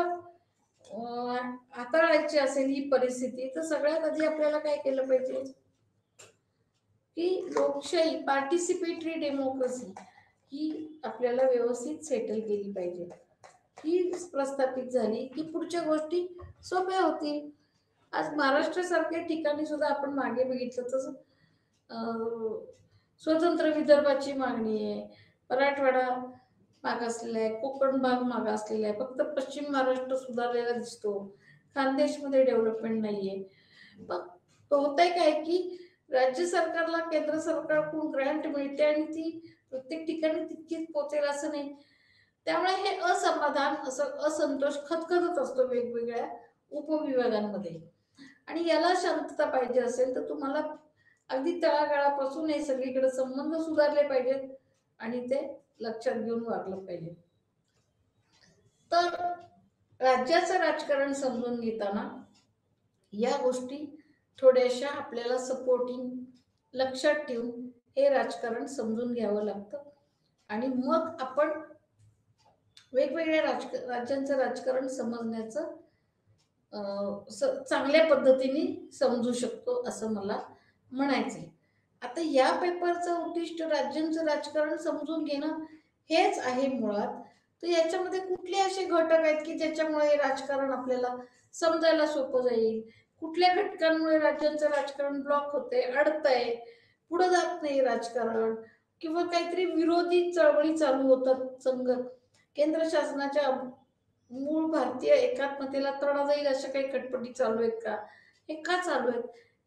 [SPEAKER 1] हाताळायची असेल ही परिस्थिती, तर सगळ्यात आधी आपल्याला काय केलं पाहिजे, की लोकशाही पार्टिसिपेटरी डेमोक्रेसी ही आपल्याला व्यवस्थित सेटल केली पाहिजे. ही प्रस्थापित झाली की पुढच्या गोष्टी सोप्या होतील. आज महाराष्ट्रासारख्या ठिकाणी सुद्धा आपण मागे बघितलं तर स्वतंत्र विदर्भाची मागणी आहे, मराठवाडा मागासलेला आहे, कोकण भाग मागासलेला आहे, फक्त पश्चिम महाराष्ट्र सुधारलेला दिसतो, खानदेशमध्ये डेव्हलपमेंट नाहीये. मग होतंय काय की राज्य सरकारला केंद्र सरकारकडून ग्रँट मिळते आणि ती प्रत्येक ठिकाणी तितकीच पोहोचेल असं नाही. त्यामुळे हे असमाधान, असं असंतोष खदखदत असतो वेगवेगळ्या उपविभागांमध्ये. आणि याला शांतता पाहिजे असेल तर तुम्हाला अगदी तळागाळापासून हे सगळीकडे संबंध सुधारले पाहिजेत आणि ते लक्षात घेऊन वागलं पाहिजे. तर राज्याचं राजकारण समजून घेताना या गोष्टी थोड्याशा आपल्याला सपोर्टिंग लक्षात ठेवून हे राजकारण समजून घ्यावं लागतं आणि मग आपण वेगवेगळ्या राज्यांचं राजकारण समजण्याचं चांगल्या पद्धतीने समजू शकतो असं मला म्हणायचंय. आता या पेपरचं उद्दिष्ट राज्यांचं राजकारण समजून घेणं हेच आहे मुळात. तर याच्यामध्ये कुठले असे घटक आहेत की ज्याच्यामुळे हे राजकारण आपल्याला समजायला सोपं जाईल, कुठल्या घटकांमुळे राज्यांचं राजकारण ब्लॉक होते, अडतंय, पुढे जात नाही राजकारण, किंवा काहीतरी विरोधी चळवळी चालू होतात संघ केंद्र शासनाच्या मूळ भारतीय एकात्मतेला तडा जाईल अशा काही खटपटी चालू आहेत का, हे का चालू आहेत,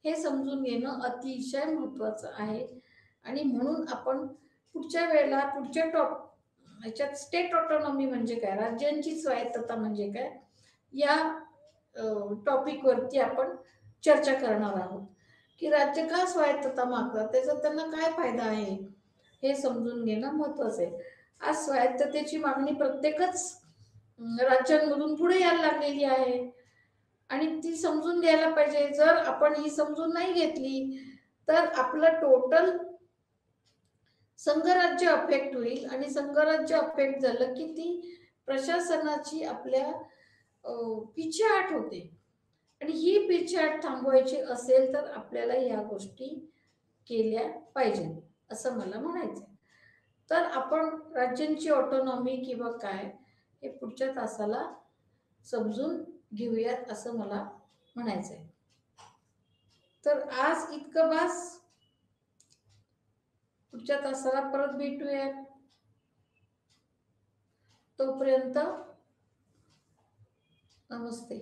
[SPEAKER 1] हे समजून घेणं अतिशय महत्वाचं आहे. आणि म्हणून आपण पुढच्या वेळेला पुढच्या ह्याच्यात स्टेट ऑटोनॉमी म्हणजे काय, राज्यांची स्वायत्तता म्हणजे काय, या टॉपिकवरती आपण चर्चा करणार आहोत. की राज्य का स्वायत्तता मागतात, त्याचा त्यांना काय फायदा आहे, हे समजून घेणं महत्वाचं आहे. आज स्वायत्ततेची मागणी प्रत्येकच राज्यांमधून पुढे यायला लागलेली आहे आणि ती समजून घ्यायला पाहिजे. जर आपण ही समजून नाही घेतली तर आपलं टोटल संघराज्य अफेक्ट होईल आणि संघराज्य अफेक्ट झालं की ती प्रशासनाची आपल्या पिछेहाट होते आणि ही पिछेहाट थांबवायची असेल तर आपल्याला या गोष्टी केल्या पाहिजेत असं मला म्हणायचंय. तर आपण राज्यांची ऑटोनॉमी किंवा काय हे पुढच्या तासाला समजून घेऊयात असं मला म्हणायचंय. तर आज इतकं बास. पुढच्या तासाला परत भेटूयात. तोपर्यंत नमस्ते.